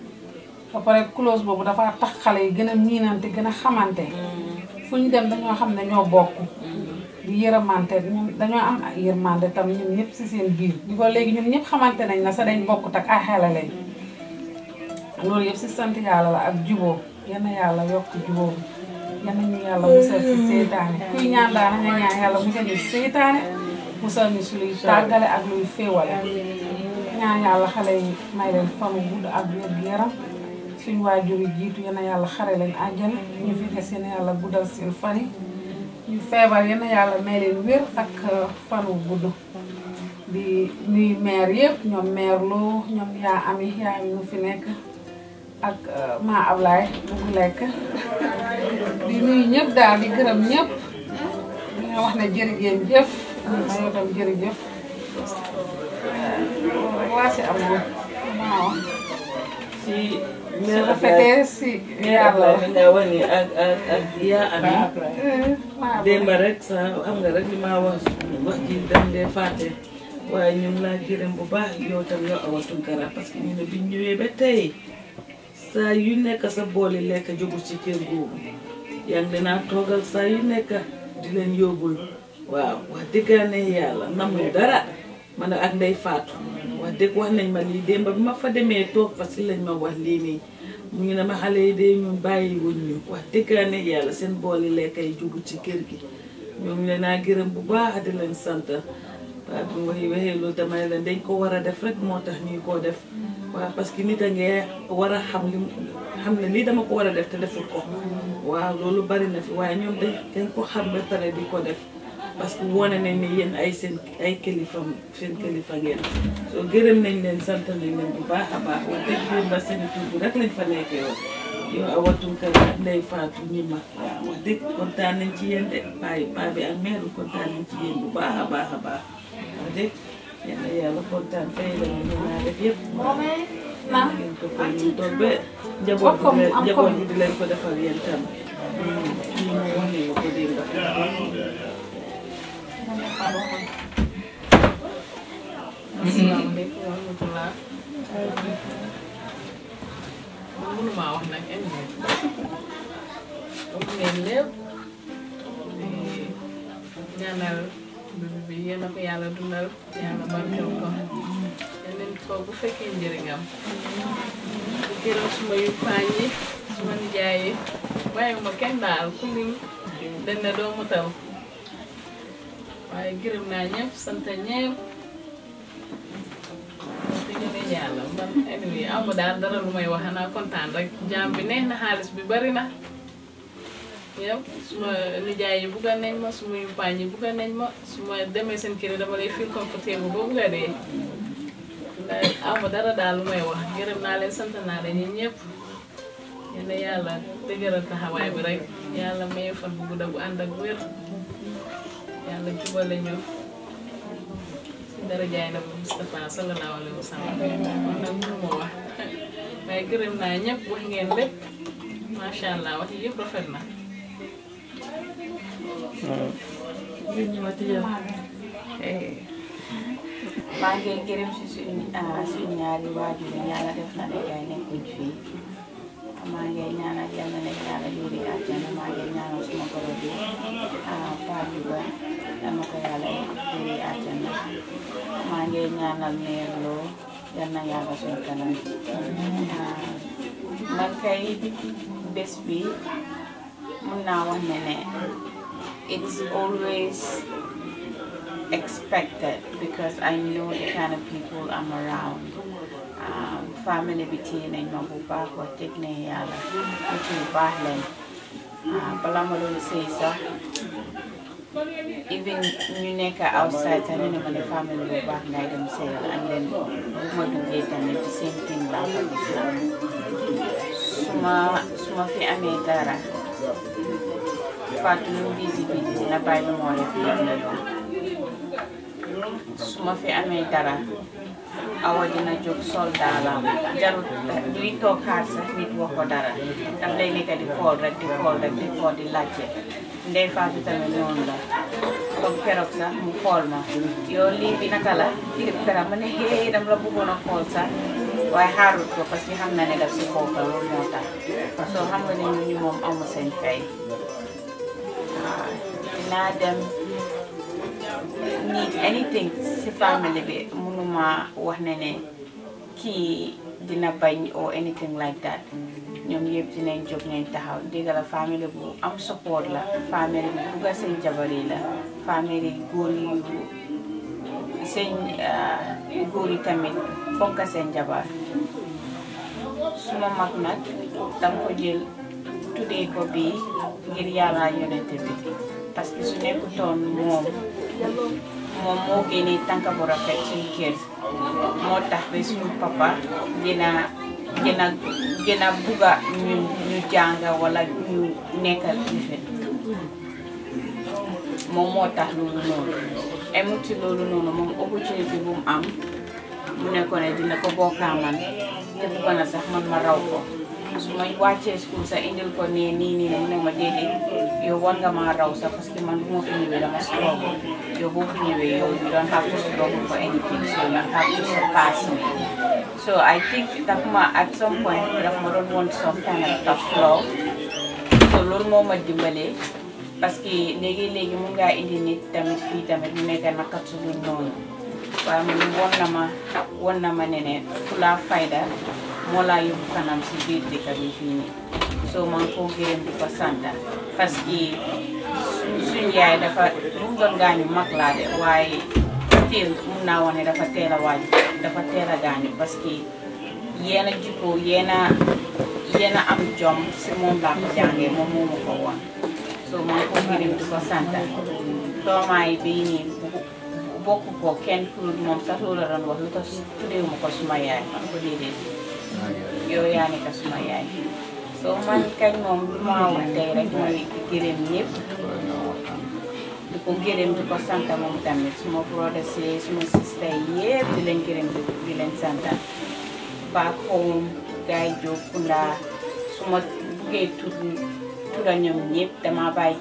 ba pare close boobu dafa tax xale yi gën a miinante gën a xamante fu ñu dem dañoo xam ne ñoo bokk di yërëmante ñoom dañoo am ak yërmande tam ñun ñëpp si seen biir di ko léegi ñun ñëpp xamante nañ na sa dañ bokkut ak ay xale lañ loolu yëpp si sant yàlla la ak juboo yal na yàlla yokk juboo bi yal na ñu yàlla musal si seytaane kuy ñaan daana nga ñaan yàlla musal ñu si seytaane musal ñu si luy tàggale ak luy féewale ñaan yàlla xale yi may leen fanu gudd ak wér gu yaram suñu waajur yi jiitu yal na yàlla xare leen àjjana ñu fi des yal na yàlla guddal seen fan yi ñu feebar yal na yàlla may leen wér ak fanu gudd di nuyu maire yëpp ñoom maire Lo ñoom yaa ami ñu fi nekk ak maa Ablaye bu lekk di nuyu ñëpp daal di gërëm ñëpp di nga wax ne jërëjëf jëf ma yow tam jërëjëf waa si am waaw si su rafetee si yàlla mi nga wax ni ak yaa ami démb rek sa xam nga rek li ma wax ji dañ dee fàtte waaye ñu ngi laa gërëm bu baax yow tam yow Awa Tunkara parce que ñu ne biñ ñëwee ba tey saa yu nekk sa booli lekk jógu ci kër googu yaa ngi dinaa toogal saa yu nekk di leen yóbbul waaw wax dëggaane yàlla namuñ dara man ak Ndey Faatu wax dëgg wax nañ ma lii démb bi ma fa demee toog fa si lañ ma wax lii nii mu ngi ne ma xale yi de ñun bàyyi wuñ ñu wax dëggaane yàlla seen booli lekk yi jógu ci kër gi ñoom leen naa gërëm bu baax di leen sant waaw bi waxee loolu damay leen dañ ko war a def rek moo tax ñuy koo def waaw parce que nit a ngee war a xam ne lii dama ko war a def te deful ko waaw loolu bari na fi waaye ñoom dañ ko xam ba pare di ko def parce que wane nañ ne yéen ay kilifa seen kilifa ngeen soo gërëm nañ leen sant nañ leen bu baax a baax wax dëgg yéen ba seen tur bi rek lañ fa nekkee woon yow Awa Tunkara ak Ndey Faatu ñi ma waaw wax dëgg kontaan nañ ci yéen de paa bi ak mère bi kontaan nañ ci yéen bu baax a baax a baax wax dëgg yàlla kontaan fay la ñu naa def yëpp ngeen ko fay ñu toog ba njaboot bi di leen ko defal yéen tam ñi moom wax nañu ko démb asalaamaaleykum wa rahmatulah. man mënumaa wax nag indi ngeen lépp di ñaanal bébé bi yéen a ko yàlla dundal yàlla barkeel ko yeneen ko bu fekkee njëriñam di gërëm suma yu paañ yi suma nijaay yi bàyyiwuma kenn daal ku lim dañ ne doo mutal waaye gërëm naa ñëpp sant ñëpp te ñu ne yàlla man anyway amu daal dara lu may wax xanaa kontaan rek jaam bi neex na xaalis bi bari na yow suma nijaay yi bugga nañ ma suma yumpaañ yi bugga nañ ma suma demee seen kër dama lay feel comfortable boo bugga dee ndax amu dara daal lu may wax gërëm naa leen sant naa leen ñun ñëpp yéen yàlla dëgëral taxawaay bi rek yàlla may fan bu gudda bu ànd ak wér yàlla jubale ñu si dara jaay na bu Moustapha sallallahu alayhi wa sallam kon nag mënu ma wax waaye gërëm naa ñëpp wax ngeen lépp macha allah wax yi yëpp rafet na. maa ngi gërëm si suñu ñaari waajur yi yàlla def na ne gay nekkuñ fii maa ngi ñaanal yal na leen yàlla yóbbu àjjana maa ngi ñaanal suma goro bi Paa Juga yal na ko yàlla yóbbu àjjana maa ngi ñaanal Mère Lo yal na yàlla suñu kanam man kay bés bi mun naa wax ne it's always expected because I know the kind of people I'm around. Family bi téye nañ ma bu baax wax dëgg ne yàlla nit yu baax lañ bala ma doon sëy sax even ñu nekk outside sax ñu ne ma ne famille bu baax ngay dem seyal and then bu ma duggee tamit the same thing laa ko gis su ma fi amee dara Fatou lu busy dina bàyyi lu moo def su ma fi amee dara Awa dina jóg sol daalam jarul duy toog xaar sax nit wax ko dara daf lay nekk di xool rek di laajte Ndey Fatou tamit noonu la comme keroog sax mu xool ma yow lii bi naka la keroog ma ne hey dama la bëggoon a xool sax waaye xaarut ko parce que xam na ne daf si bokkal loolu moo tax soo xam nga ne ñu moom amu seen fay dinaa dem need anything si family bi mënuma wax ne kii dina bañ or anything like that ñoom yëpp dinañ jóg nañ taxaw dégg la famille bu am support la famille bu bugga seen jabar yi la famille góor yi seen góor yi tamit fonka seen jabar suma mag nag dam ko jël tuddee ko bii ngir yàlla yonente bi parce que su nekkutoon moom moo génnee tànka bu rafet suñu kër moo tax ba suñu papa gën a bugga ñu jànga wala ñu nekkal ifet moom moo tax loolu noonu emut ci loolu noonu moom opportunité bu mu am mu ne ko ne dina ko bokkaa man te bugga na sax man ma raw ko su ma wàccee school sax indil ko nii mu ne ma déedéet yow war nga ma raw sax parce que man bu ma fi ñëwee dama struggle yow boo fi ñëwee yow you don't have to struggle for anything so you have to surpass me so I think daf ma at some point daf ma doon want some kind of tough love so loolu moo ma dimbalee parce que léegi mun ngaa indi nit tamit fii tamit mu nekk naka su dul noonu waaye man won na ma ne fulaa fayda moo laa yóbbu kanam si biir dëkk bi fii nii so man koo gërëm di ko sant parce que suñu yaay dafa mu doon gaañu mag laa de waaye still mun naa wane dafa teel a gaañu parce que yéena jikko yéena am jom si moom laa ko jàngee moom moo ma ko woon so man koo gërëm di ko sant doomaay bii nii bokk ko kenn ku moom sax loolu la doon wax lu tax tuddeewuma ko suma yaay man ko déedéet yow yaa nekk suma yaay so man kañ moom lu ma wax tey rek mooy gërëm ñëpp di ko gërëm di ko sant moom tamit suma brothers yi suma sister yëpp di leen gërëm di leen sant back home gaay Jobe Kunda suma buggee tudda ñoom ñëpp dama bàyyi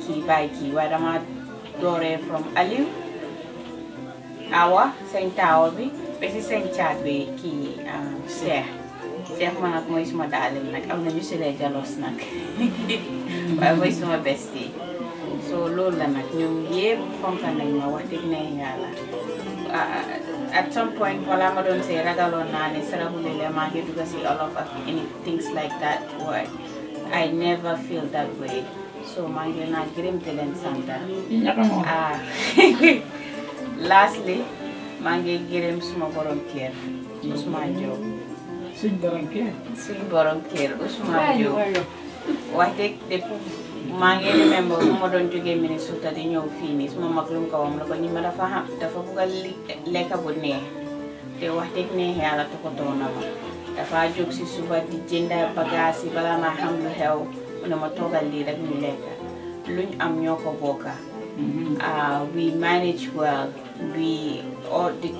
kii waaye dama dooree from Aliou Awa seen taawa bi ba si seen caat bi kii Cheikh man nag mooy suma daalin nag am na ñu si lay jalos nag waaye mooy suma bestie so loolu la nag ñoom yëpp fonka nañ ma wax dëgg na yàlla at some point wala ma doon say ragaloon naa ne saraxulele maa ngi dugg si all of any things like that waaye I never feel that way so maa ngi naa gërëm di leen sant lastly maa ngi gërëm suma borom kër Ousmane Diop suñ borom kër Ousmane Diop wax dëgg depuis maa ngi remember bu ma doon jógee Minnesota di ñëw fii nii suma mag lu mu ko wax la ko ñi ma dafa bugg a lekka bu neex te wax dëgg neex yàlla toppatoo na ma dafa jóg si suba di jënda bagage yi bala ma xam lu xew mu ne ma toogal lii rek ñu lekka luñ am ñoo ko bokka we manage well the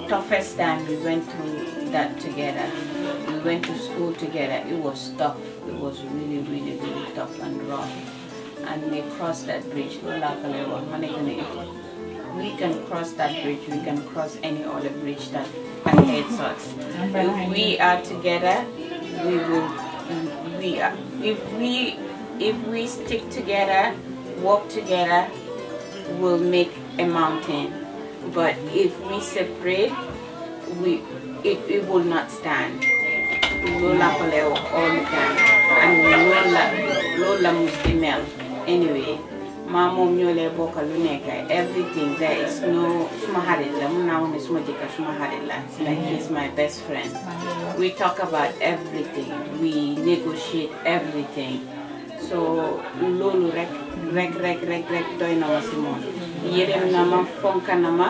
toughest time we went through that together. We went to school together. It was tough. It was really, really, really tough and rough. And we crossed that bridge. If we can cross that bridge, we can cross any other bridge that aheads us. If we are together, we will. If we stick together, work together, we'll make a mountain. But if we separate, it will not stand. Lola Paleo all the time. And Lola Muslimel. Anyway, Mamo Nyole Boka Luneka, everything there is no Smaharilla, Munaun Smajika Smaharilla. Like he's my best friend. We talk about everything. We negotiate everything. so loolu rek doy na ma si moom yërëm na ma fonk na ma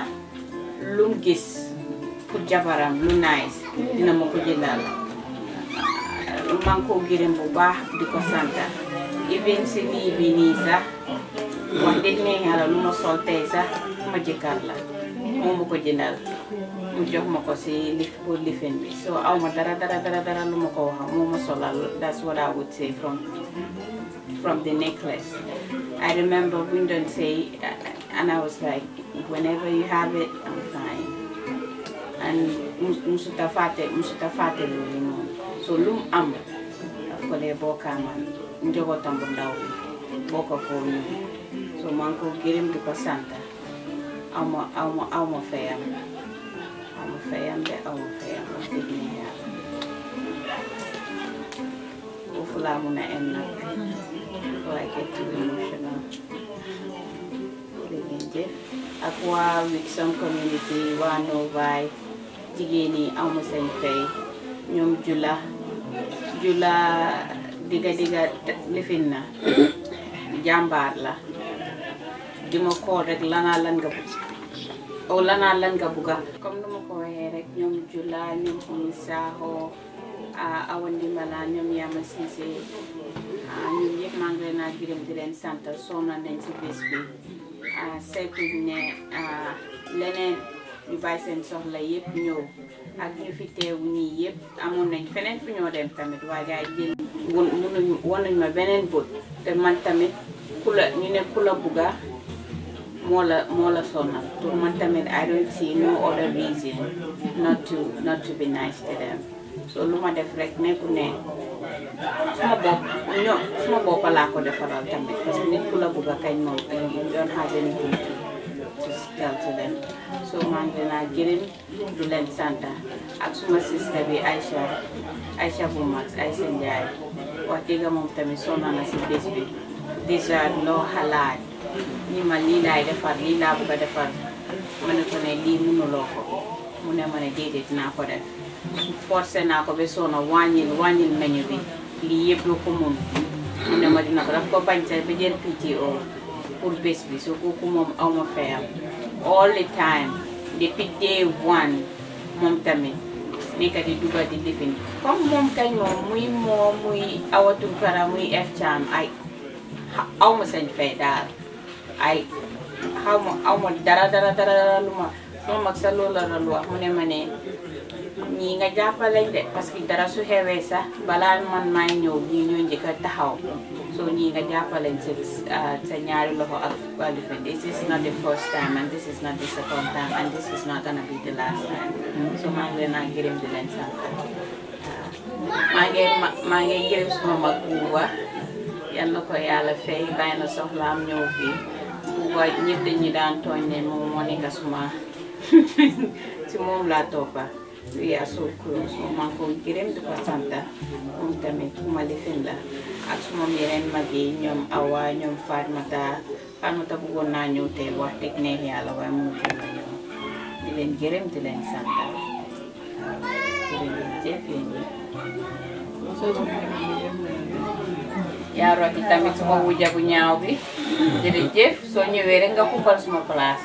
lu mu gis pour jabaram lu nice dina ma ko jëndal maa ngi ko gërëm bu baax di ko sant even si lii bi nii sax wax dëgg ne yàlla lu ma sol tey sax ma jëkkër la moo ma ko jëndal mu jox ma ko si pour lifin bi so aw ma dara lu ma ko wax moo ma solal that's what I would say from the necklace. I remember we don't say and I was like whenever you have it I'm fine and musuta fate loolu noonu so lu mu am daf ko dee bokkaa man njabootam bu ndaw bi bokk ko ñu so maa ngi ko gërëm di ko sant aw ma fayam de aw ma fayam wax dëgg ne yàlla foofu laa mun a em nag I get too emotional jërëjëf ak waa Wixom community waa Novaay jigéen ñi aw ma seen fay ñoom jula diga lifin na jàmbaar la di ma kool rek lanaa lan nga bugga comme nu ma ko waxee rek ñoom jula ñoom Oumi Sakho Awa Ndimbala ñoom Yama Cissé ñoom yëpp maa ngi leen a gërëm di leen sant sonn nañ si bés bi seetuñ ne leneen ñu bàyyi seen soxla yëpp ñëw ak ñu fi teew ñii yëpp amoon nañ feneen fu ñoo dem tamit waaye gars yi jël wonuñ ma beneen bët te man tamit ñu ne ku la bugga moo la sonal pour man tamit I don't see no other reason not to be nice to them so lu ma def rek nekku ne suma bopp laa ko defaral tamit parce que nit ku la bugga kañ moom you don't have anything to tell to them so maa ngi leen a gërëm di leen sant ak suma sister bi Aïcha bu mag Aïcha Ndiaye wax dëgg moom tamit sonn na si bés bi déjà loo xalaat ni ma lii laay defar lii laa bëgg a defar ma ne ko ne lii mënuloo ko mu ne ma ne déedéet dinaa ko def forcé naa ko ba soona wàññil menu bi lii yëpp doo ko mun mu ne ma dina ko daf ko bañ sa ba jël PTO pour bés bi so kooku moom aw ma fayam all the time depuis day one moom tamit nekk di duga di lifin comme moom kañ moom muy Awa Tunkara muy F-Cham ay aw ma sañ fay daal ay aw ma dara lu ma mag sa loolu la lu wax mu ne ma ne ñii nga jàppale de parce que dara su xewee sax balaa man maay ñëw ñii ñoo njëkk a taxaw so ñii nga jàppale sa ñaari loxo ak wàllufin this is not the first time and this is not the second time and this is not gonna be the last time so maa ngi leen a gërëm di leen sant maa ngi gërëm suma mag buuba yal na ko yàlla fay bàyyi na soxlaam ñëw fii buuba ñëpp dañu daan tooñ ne moom moo nekk suma si moom laa toppa we are so close moom maa ngi ko gërëm di ko sant moom tamit ku ma lifin la ak suma yeneen mag yi ñoom Awa ñoom Fatmata bëggoon naa ñëw tey wax dëgg neex yàlla waaye mu ngi la ñëw di leen gërëm di leen sant jërëjëf yéen ñi yaa roti tamit suma wujja bu ñaaw bi jërëjëf soo ñëwee rek nga xumbal suma place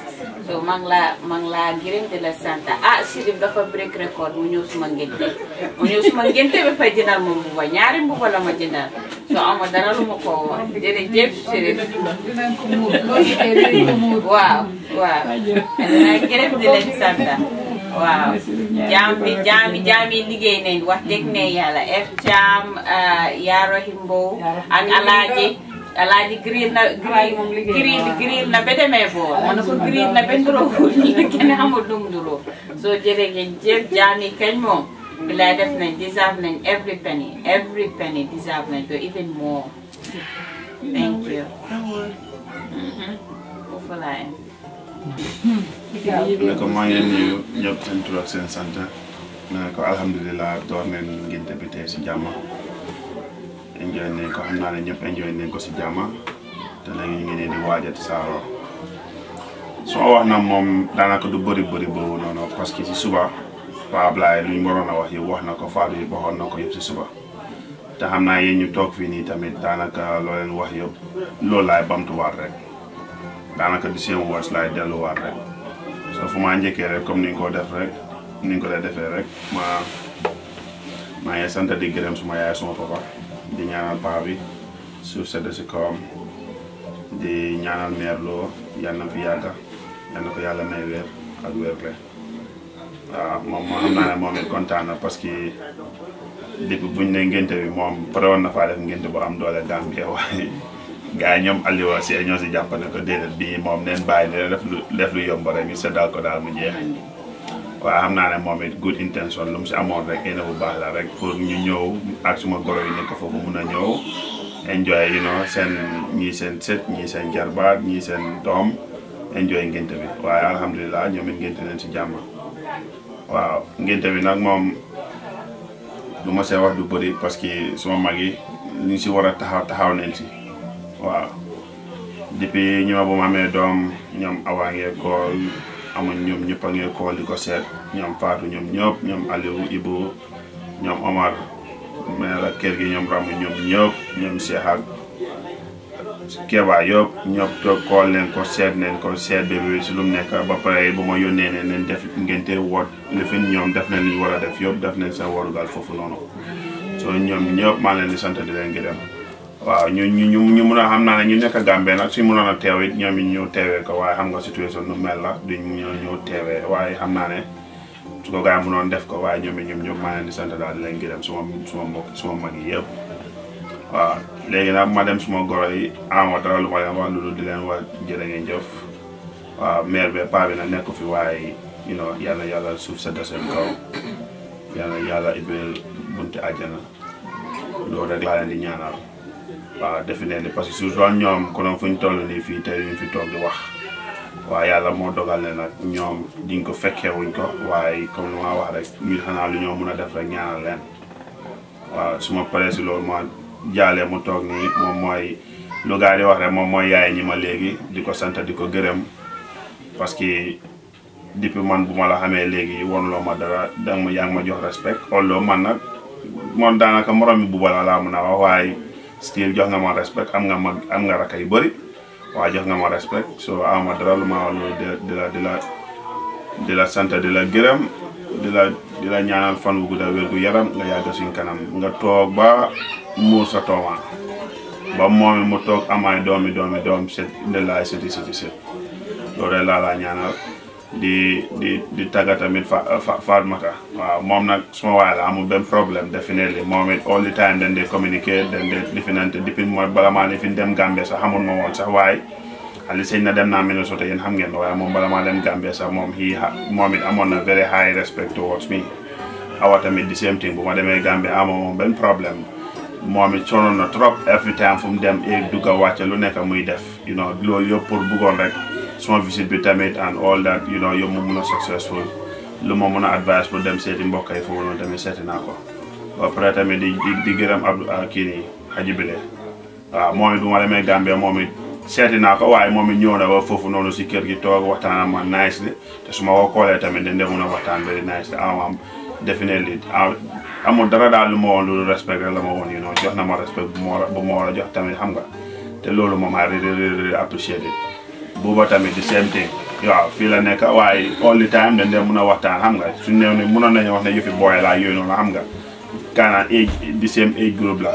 so maa ngi laa gërëm di la sant Sirif dafa break record mu ñëw suma ngénte ba fay jëndal ma mbuba ñaari mbuba la ma jëndal so ama dara lu ma ko wax jërëjëf Sirif waaw dinaa gërëm di leen sant waaw jaami liggéey nañ wax dëgg ne yàlla F-Cham Yaro Himbo ak Alaaji green na ba demee boor man na ko green na ba nduroo kenn xamul dum nduroo soo jërë ngeen jëf jaami kañ moom bi lay def nañ deserve nañ every penny deserve nañ ko even more thank you foofu laa ne ko maa ngi leen nuyu ñëpp seen tur ak seen sant ne ko alhamdulilah door neen ngénte bi tey si jàmm enjoy nañ ko xam naa ne ñëpp enjoy nañ ko si jàmm te léegi ñu ngi ne di waajat saaro soo wax na moom daanaka du bëri boobu noonu parce que si suba Pa Ablaye lu ñu waroon a wax yëpp wax na ko Fadou yi waxoon na ko yëpp si suba te xam naa yéen ñu toog fii nii tamit daanaka loo leen wax yëpp loolu laay bamtuwaat rek daanaka di seen words laay delluwaat rek so fu maa njëkkee rek comme ni nga ko def rek ni nga ko lay defee rek maa ngi sant di gërëm suma yaay suma papa di ñaanal paa bi suuf sedd si kawam di ñaanal meer loo yal na fi yàgga yal na ko yàlla may wér ak wér waaw moom moo xam naa ne moom it kontaan na parce que depuis buñ ne ngénte bi moom pare woon na faa def ngénte bu am doole Gambie waaye gars yi ñoom Aliou Seye ñoo si jàpp ne ko déedéet bii moom neen bàyyi ne def lu yomb rek ñu seddal ko daal mu jeex waaye xam naa ne moom it good intention lu mu si amoon rek yéen bu baax la rek pour ñu ñëw ak suma goro yi nekk foofu mun a ñëw enjoy seen ñii seen sët ñii seen jarbaat ñii seen doom enjoy ngénte bi waaye alhamdulilah ñoom it ngénte leen si jàmm waaw ngénte bi nag moom du ma see wax du bëri parce que suma mag yi ñu si war a taxaw nañ si waaw depuis ñi ma bu ma amee doom ñoom Awa ngee kool amuñ ñoom ñëpp a ngee kool di ko seet ñoom Fatou ñoom ñëpp ñoom Aliou Ibou ñoom Omar mais la kër gi ñoom Ramou ñoom ñëpp ñoom Cheikh ak Keba yëpp ñëpp toog kool leen ko seet bébé si lu mu nekk ba pare bu ma yónnee ne leen def ngénte woot li fi ñoom def nañ li ñu war a def yëpp def nañ seen warugal foofu noonu so ñoom ñëpp maa leen di sant di leen gërëm waaw ñu mun a xam naa ne ñu nekk Gambie nag suñ mënoon a teew it ñoom it ñu teewee ko waaye xam nga situation nu mel la duñ ñëw teewee waaye xam naa ne su ko gars yi mënoon def ko waaye ñoom ñëpp maa leen di sant daal di leen gërëm suma mag yi yëpp waaw léegi nag ma dem suma goro yi ama dara lu ma leen wax loolu di leen wax jërë ngeen jëf waaw maire bi paa bi na nekk fi waaye yàlla suuf sedda seen kaw yàlla ibil bunti àjjana loolu rek laa leen di ñaanal waaw definitely parce que su doon ñoom konoon fu ñu toll nii fii tey ñu fi toog di wax waaye yàlla moo dogal ne nag ñoom diñ ko fekkee wuñ ko waaye comme lu ma wax rek ñu xanaa lu ñoo mën a def rek ñaanal leen waaw su ma paree si loolu ma jaalee mu toog nii moom mooy lu gaa di wax rek moom mooy yaay ñi ma léegi di ko sant di ko gërëm parce que depuis man bu ma la xamee léegi wonuloo ma dara danga yaa ngi ma jox respect xooloo man nag moom daanaka morom mi bubala laa mën a wax waaye still jox nga ma respect am nga rakk yu bëri waaye jox nga ma respect so ama dara lu ma wax loolu di la sant di la gërëm di la ñaanal fan bu gudda wér gu yaram nga yàgg suñ kanam nga toog ba muur sa toomaan ba moomi mu toog amaay doom set ndelaay seti set loolu laa laa ñaanal di tagga tamit Fatmata waaw moom nag suma waay la amul benn problème definitely moom it all the time dañ dee communiquer dañ dee definante depuis mooy bala maa ne fi dem Gambie sax xamul ma woon sax waaye ali sëñ na dem naa Minnesota yéen xam ngeen waaye moom bala maa dem Gambie sax moom it amoon na very high respect towards me Awa tamit the same thing bu ma demee Gambie amoo moom benn problème moom it sonnoon na trop every time fu mu dem dugga wàcce lu nekk muy def loolu yëpp pour bëggoon rek suma visite bi tamit and all that yow mu mun a successful lu ma mun a advice pour dem seeti mbokk yi foofu noonu tamit seeti naa ko ba pare tamit di gërëm Abdou kii nii Haji Bile waaw moom it bu ma demee Gambie moom it seeti naa ko waaye moom it ñëw na ba foofu noonu si kër gi toog waxtaan ak man nice li te su ma ko koolee tamit dañ dee mun a waxtaan very nice li am definitely amul dara daal lu ma woon loolu respect rek la ma woon jox na ma respect bu ma war a jox tamit xam nga te loolu moom I really appreciate it booba tamit the same thing waaw fii la nekk waaye all the time dañ dee mun a waxtaan xam nga suñ néew ni munoon nañu wax ne yëfi booy laa yooyu noonu xam nga kaanaan the same age group la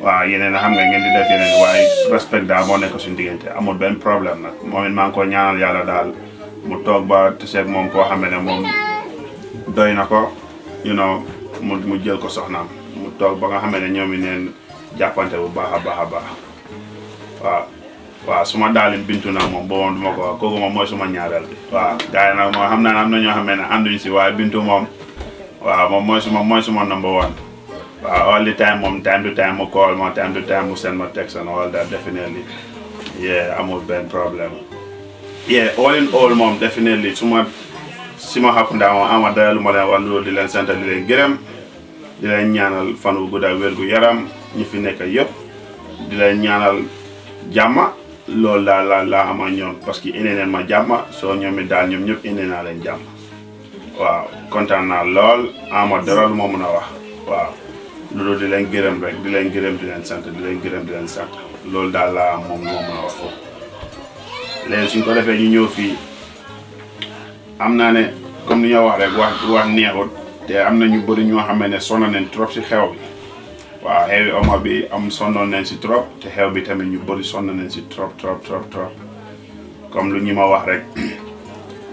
waaw yeneen xam nga ngeen di def yeneen waaye respect daal moo nekk suñu diggante amul benn problème nag moom it maa ngi ko ñaanal yàlla daal mu toog ba teseeg moom koo xam ne moom doy na ko mu jël ko soxnaam mu toog ba nga xam ne ñoom it neen jàppante bu baax a baax waaw suma daalin bintu nag moom boobu moom duma ko wax kooku moom mooy suma ñaareel bi waaw gars yi nag moom xam naa ne am na ñoo xam ne ànduñ si waaye bintu moom waaw moom mooy suma number one waaw all the time moom time to time mu call ma time to time mu send ma text and all that definitely amul benn problème all in all moom definitely si ma xapndaa moom ama dara lu ma leen wax loolu di leen sant di leen gërëm di leen ñaanal fan wu gudda wér gu yaram ñi fi nekk yëpp di leen ñaanal jàmma loolu daal laa ama ñoom parce que indi neen ma jàmma soo ñoom it daal ñoom ñëpp indi naa leen jàmm waaw kontaan naa lool ama dara lu ma mën a wax waaw loolu di leen gërëm rek di leen gërëm di leen sant di leen gërëm di leen sant loolu daal laa moom la wax foofu léegi suñ ko defee ñu ñëw fii am naa ne comme ni ñoo wax rek wax neexut te am na ñu bëri ñoo xam ne sonn nañ trop si xew bi waaw xewi Omar bi sonnoon nañ si trop te xew bi tamit ñu bëri sonn nañ si trop comme lu ñu ma wax rek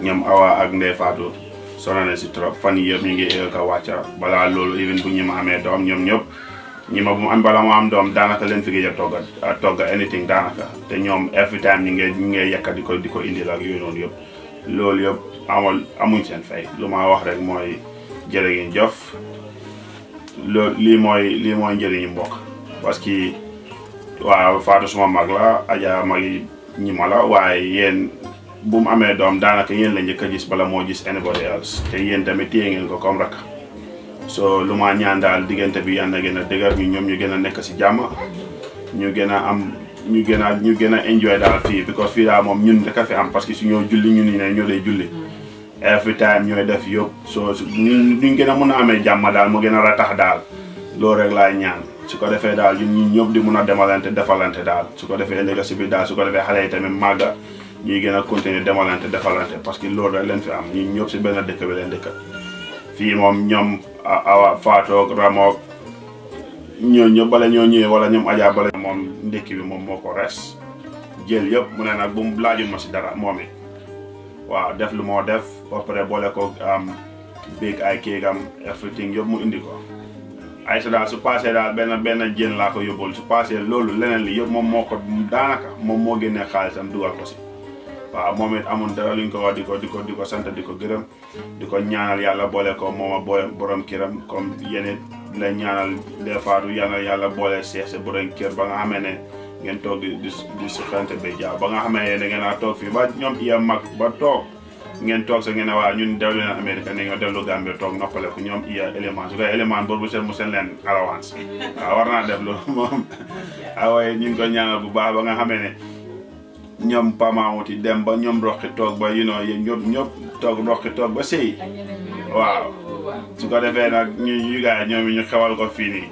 ñoom Awa ak Ndeye Fatou sonn nañ si trop fan yii yëpp ñu ngi egg ko wàcca balaa loolu even bu ñu ma amee doom ñoom ñëpp ñi ma bu mu am bala moo am doom daanaka leen fi gëj a togga anything daanaka te ñoom every time ñu ngi yekka di ko indil ak yooyu noonu yëpp loolu yëpp amuñ seen fay lu ma wax rek mooy jërë ngeen jëf loolu lii mooy njëriñu mbokk parce que waaw Fatou suma mag la Adja magi ñi ma la waaye yéen bu mu amee doom daanaka yéen la njëkk a gis bala moo gis anybody else te yéen tamit téye ngeen ko comme rakk so lu ma ñaan daal diggante bi yàlla na gën a dëgër ñu gën a nekk si jàmm ñu gën a am ñu gën a enjoy daal fii because fii daal moom ñun rek a fi am parce que su ñoo julli ñun ne ñoo dee julli every time ñooy def yëpp so ñu gën a mën a amee jàmm daal mu gën a ratax daal loolu rek laay ñaan su ko defee daal ñun ñëpp di mun a demalante defalante daal su ko defee ëllëg si biir daal su ko defee xale yi tamit màgga ñuy gën a continuer demalante defalante parce que loolu rek leen fi am ñun ñëpp si benn dëkk bi leen dëkk fii moom ñoom Awa Fatou Ramook ñoo ñëpp bala ñoo ñëwee wala ñoom Adja bala moom ndékki bi moom moo ko res jël yëpp mu ne nag bu mu laajul ma si dara moom it waaw def lu moo def ba pare boole ko big ay kéegam everything yëpp mu indi ko ay sa daal su passé daal benn jën laa ko yóbbul su passé loolu leneen li yëpp moom moo ko daanaka moom moo génnee xaalisam dugal ko si waaw moom it amul dara luñ ko wax di ko sant di ko gërëm di ko ñaanal yàlla boole ko moom a borom kiram comme yéen la ñaanal des fois yàlla boole seese borom kër ba nga xamee ne ngeen toog di suxante ba jaaw ba nga xamee ne da ngeen a toog fii ba ñoom iya mag ba toog ngeen toog sa ngeen ne waa ñun dellu leen Amérique ne nga dellu Gambie toog noppale ko ñoom iya élément su koy élément boobu mu seen leen allowance waaw war naa def loolu moom waaye ñu ngi ko ñaanal bu baax ba nga xamee ne ñoom pamawuti dem ba ñoom roqi toog ba you know yéen ñëpp toog roqi toog ba sëy waaw su ko defee nag ñu gaay ñoom ñu xewal ko fii nii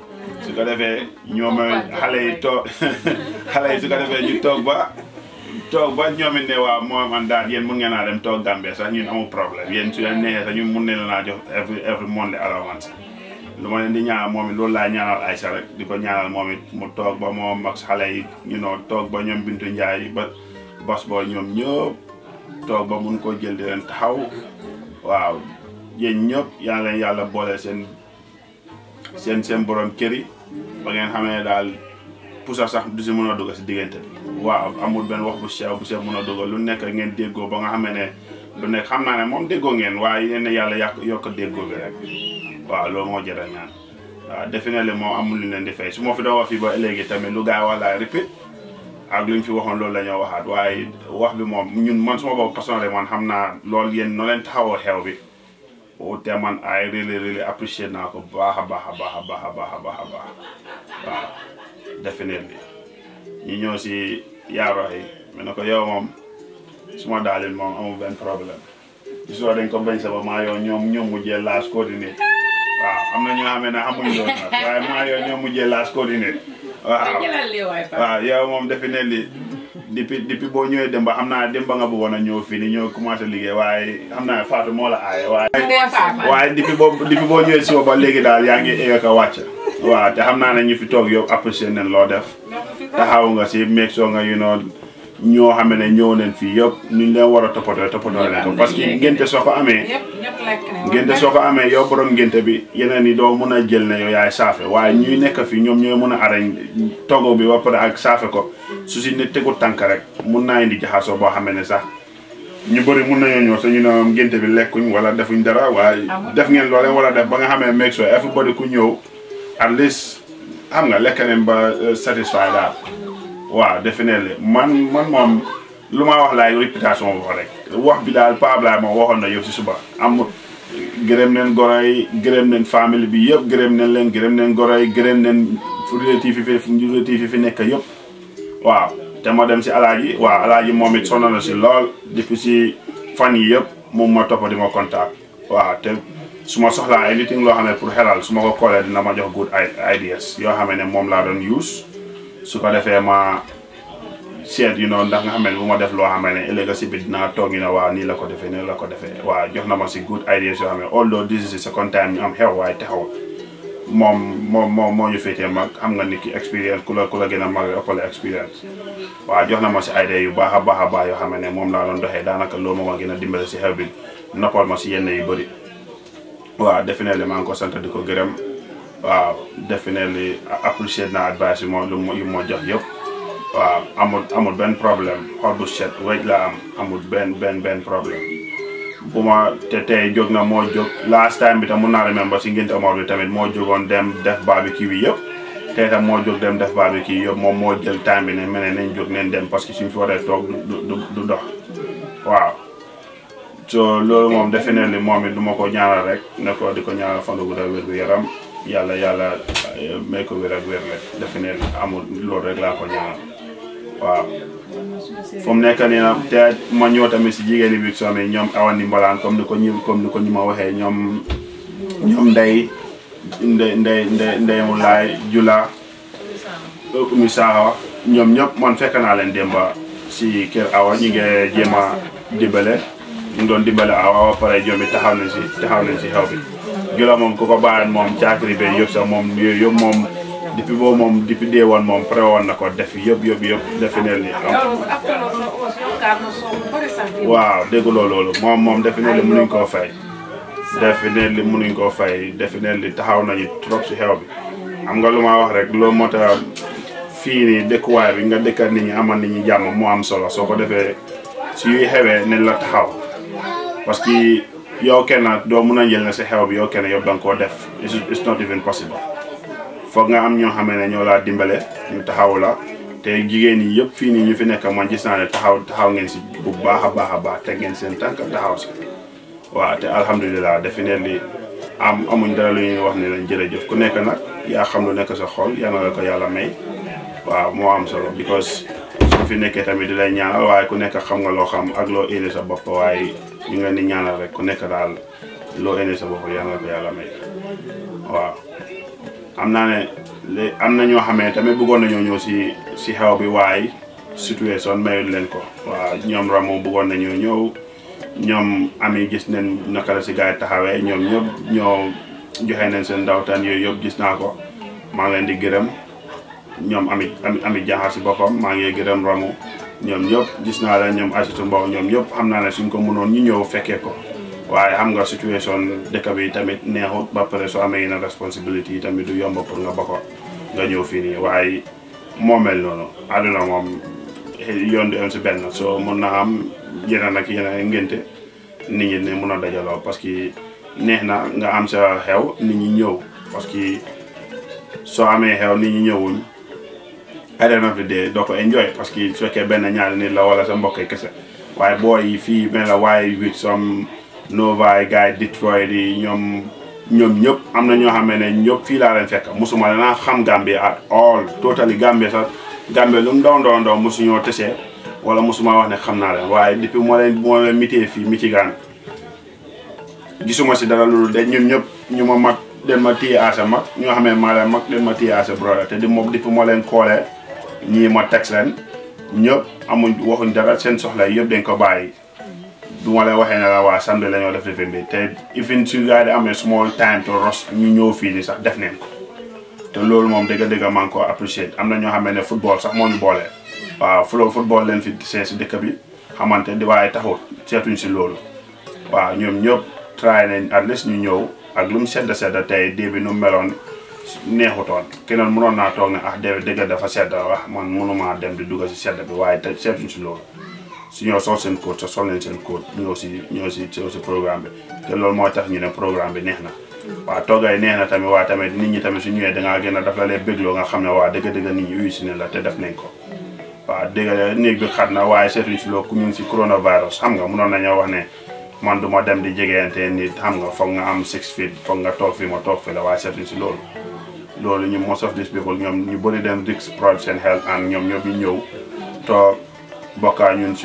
su ko defee ñoom xale yi toog xale yi su ko defee ñu toog ba ñoom it ne waaw moo man daal yéen mun ngeen naa dem toog Gambie sax ñun amul problème yéen su leen neexee sax ñun mun ne la naa jox every Monday allowance lu ma leen di ñaanal moom it loolu laa ñaanal Aïssa rek di ko ñaanal moom it mu toog ba moom ak xale yi you know toog ba ñoom Bintu Njaay ba bos boo ñoom ñëpp toog ba mun koo jël di leen taxaw waaw yéen ñëpp yaa leen yàlla boole seen borom kër yi ba ngeen xamee daal pusa sax du si mën a dugg si diggante bi waaw amul benn wax bu sew mën a dugg lu nekk ngeen déggoo ba nga xamee ne lu nekk xam naa ne moom déggoo ngeen waaye yéen ne yàlla yokk déggoo bi rek waaw loolu moo jëra ñaan waaw definitely moom amul lu leen di fay su ma fi doon wax fii ba léegi tamit lu gaay wax laay repeat ak lu ñu fi waxoon loolu la ñoo waxaat waaye wax bi moom ñun man suma boobu personnellement man xam naa loolu yéen noo leen taxawoo xew bi te man ay really appreciate naa ko baax a baax waaw definitely ñu ñëw si yaaro yi mais ne ko yow moom suma daalin moom amul benn problème gisoo dañ ko bañ sa ba maa yow ñoom mujjee laas coordinate waaw am na ñoo xam ne xamuñ loolu nag waaye maa yow ñoom mujjee laas coordinate waaw yow moom definitely depuis boo ñëwee Demba xam naa Demba nga bëggoon a ñëw fii ni ñëw commencé liggéey waaye xam naa Fatou moo la aaye waaye depuis boo ñëwee si ba léegi daal yaa ngi egg a wàcc waaw te xam naa ne ñu fi toog yow apprécié nañ loo def taxaw nga si make sure nga you know ñoo xam ne ñëw nañ fii yëpp ñu leen war a toppatoo leen ko parce que ngénte soo ko amee yow borom ngénte bi yeneen yi doo mën a jël ne yow yaay saafe waaye ñuy nekk fii ñoom ñooy mën a arañ togo bi ba pare ak saafe ko su si ne tegu tànk rek mun naa indi jaxasoo boo xam ne sax ñu bëri mun nañoo ñëw sax ñu ne ngénte bi lekkuñ wala defuñ dara waaye def ngeen loo leen war a def ba nga xamee make sure everybody ku ñëw at least xam nga lekk nañ ba satisfy daal waaw definitely man moom lu ma wax laay réputation wax rek wax bi daal Pa Ablaye moom waxoon na yëpp si suba am gërëm neen goro yi gërëm neen famille bi yëpp gërëm neen goro yi gërëm neen relatif yi fi nekk yëpp waaw te ma dem si alaaji waaw alaaji moom it sonn na si lool depuis si fan yi yëpp moom ma toppa di ma contact waaw te su ma soxlaa anything loo xam ne pour xelal su ma ko koolee dina ma jox good ideas yoo xam ne moom laa doon use su ko defee ma seet ndax nga xam ne bu ma def loo xam ne ëllëg si biir dinaa toog waa nii la ko defee nii la ko defee waa jox na ma si good ideas yoo xam ne although this is the second time ñu am xew waaye taxaw moom moo ñu féetee mag xam nga nit ki expérience ku la gën a mag ëppale expérience waaw jox na ma si idea yu baax a baax yoo xam ne moom laa doon doxee daanaka loolu moo ma gën a dimbale si xew bi noppal ma si yenn yu bëri waaw definitely maa ngi ko sant di ko gërëm waaw definitely appreciate na advice yu moo jox yëpp waaw amul benn problème xol bu set wéj la amul benn problème bu ma te tey jóg na moo jóg last time bi tam mun naa remember si ngénte Omar bi tamit moo jógoon dem def barbecue bi yëpp tey tam moo jóg dem def barbecue yëpp moom moo jël time bi ne mel ne nañ jóg neen dem parce que suñ fi waree toog du dox waaw so loolu moom definitely moom it du ma ko ñaanal rek ne ko di ko ñaanal fan gu wér gu yaram yàlla may ko wér ak wér la definitely amul loolu rek laa ko ñaanal waaw fu mu nekk nii nag te ma ñëw tamit si jigéeni bi soo mi ñoom awandi mbalaan comme ni ko ñu ma waxee ñoom ndey mu laay jula umi saaxa ñoom ñëpp man fekk naa leen démba si kër awa ñu ngi jéem a dimbale ñu doon dimbale awa pare ñoom it taxaw nañ si xew bi jula moom ku ko bàyyi moom caakiri be yëpp sax moom yooyu yëpp moom depuis boobu moom depuis dee woon moom pré woon na ko def yëpp definitely waaw dégg loolu moom definitely mënuñ koo fay definitely taxaw nañu trop si xew bi xam nga lu ma wax rek loolu moo tax fii nii dëkkuwaay bi nga dëkkat nit ñi amal nit ñi jàmm moo am solo soo ko defee si yuy xewee ne la taxaw parce que yow kenn doo mun a jël na si xew bi yow kenn yow danga koo def it's not even possible foog nga am ñoo xam ne ñoo laa dimbale ñu taxaw la te jigéen yi yëpp fii nii ñu fi nekk man gis naa ne taxaw ngeen si bu baax a baax teg ngeen seen tànk taxaw si waaw te alhamdulilah definitely amuñ dara lu ñuy wax ne lañ jërëjëf ku nekk nag yaa xam lu nekk sa xol yal na la ko yàlla may waaw moo am solo because su fi nekkee tamit di lay ñaanal waaye ku nekk xam nga loo xam ak loo éene sa bopp waaye ñu ngi leen di ñaanal rek ku nekk daal loo éene sa bopp yal na la ko yàlla may waaw am naa ne am na ñoo xamee tamit bëggoon nañoo ñëw si xew bi waaye situation mayul leen ko waaw ñoom Ramo bëggoon nañoo ñëw ñoom ami gis nañ naka la si gars yi taxawee ñoom ñëpp ñoo joxe nañ seen ndawtaan yooyu yëpp gis naa ko maa ngi leen di gërëm ñoom ami jaxaar si boppam maa ngi gërëm Ramo ñoom ñëpp gis naa leen ñoom Aïssatou Mbow ñoom ñëpp xam naa ne suñ ko mënoon ñu ñëw fekkee ko waaye xam nga situation dëkk bi tamit neexut ba pare soo amee yenn responsabilité yi tamit du yomb pour nga bokk nga ñëw fii nii waaye moo mel noonu àdduna moom yoon du am si benn soo mun na am yeneen ak yeneen ngénte nit ñi ne mun a dajaloo parce que neex na nga am sa xew nit ñi ñëw parce que soo amee xew nit ñi ñëwuñ at the end of the day doo ko enjoy parce que su fekkee benn ñaari nit la wala sa mbokk kese waaye booy yi fii mel la waaye with some Nova gars yi Detroit yi ñoom ñëpp am na ñoo xam ne ñëpp fii laa leen fekk mosuma danaa xam Gambie at all totally Gambie sax Gambie lu mu ndaw mosuñoo tesee wala mosuma wax ne xam naa leen waaye depuis moo leen mitee fii Michigan gisuma si dara loolu de ñun ñëpp ñu ma mag den ma téye asa mag ñoo xam ne maa leen mag den ma téye asa brother te depuis moo leen koolee ñii ma tex leen ñëpp amuñ waxuñ dara seen soxla yëpp dañ ko bàyyi du ma leen waxee ne la waa samedi la ñoo def defin bi te even su gars yi amee small time to ros ñu ñëw fii nii sax def neen ko te loolu moom dëgg maa ngi ko apprécier am na ñoo xam ne football sax moo ñu boole waaw football leen fi see si dëkk bi xamante di waaye taxut seetuñ si loolu waaw ñoom ñëpp try nañ at least ñu ñëw ak lu mu sedd tey dee bi nu meloon neexutoon keneen mënoon naa toog ne dëgg dafa sedd wax man mënuma dem di dugg si sedd bi waaye te seetuñ si loolu su ñoo sol seen code sol leen seen code ñëw si programme bi te loolu moo tax ñu ne programme bi neex na waaw toogay neex na tamit waa tamit nit ñi tamit su ñëwee dangaa gën a daf la lay bégloo nga xam ne waa dëgg nit ñi uyu si ne la te def nañ ko waaw dëgg néeg bi xat na waaye seetuñ si loolu ku ñu ngi si coronavirus xam nga mënoon nañoo wax ne man duma dem di jegeente nit xam nga foog nga am 6 feet foog nga toog fi ma toog fi la waaye seetuñ si loolu ñu most of these people ñoom ñu bëri dem risk prod seen health and ñoom ñoo bi ñëw toog bokkaa ñun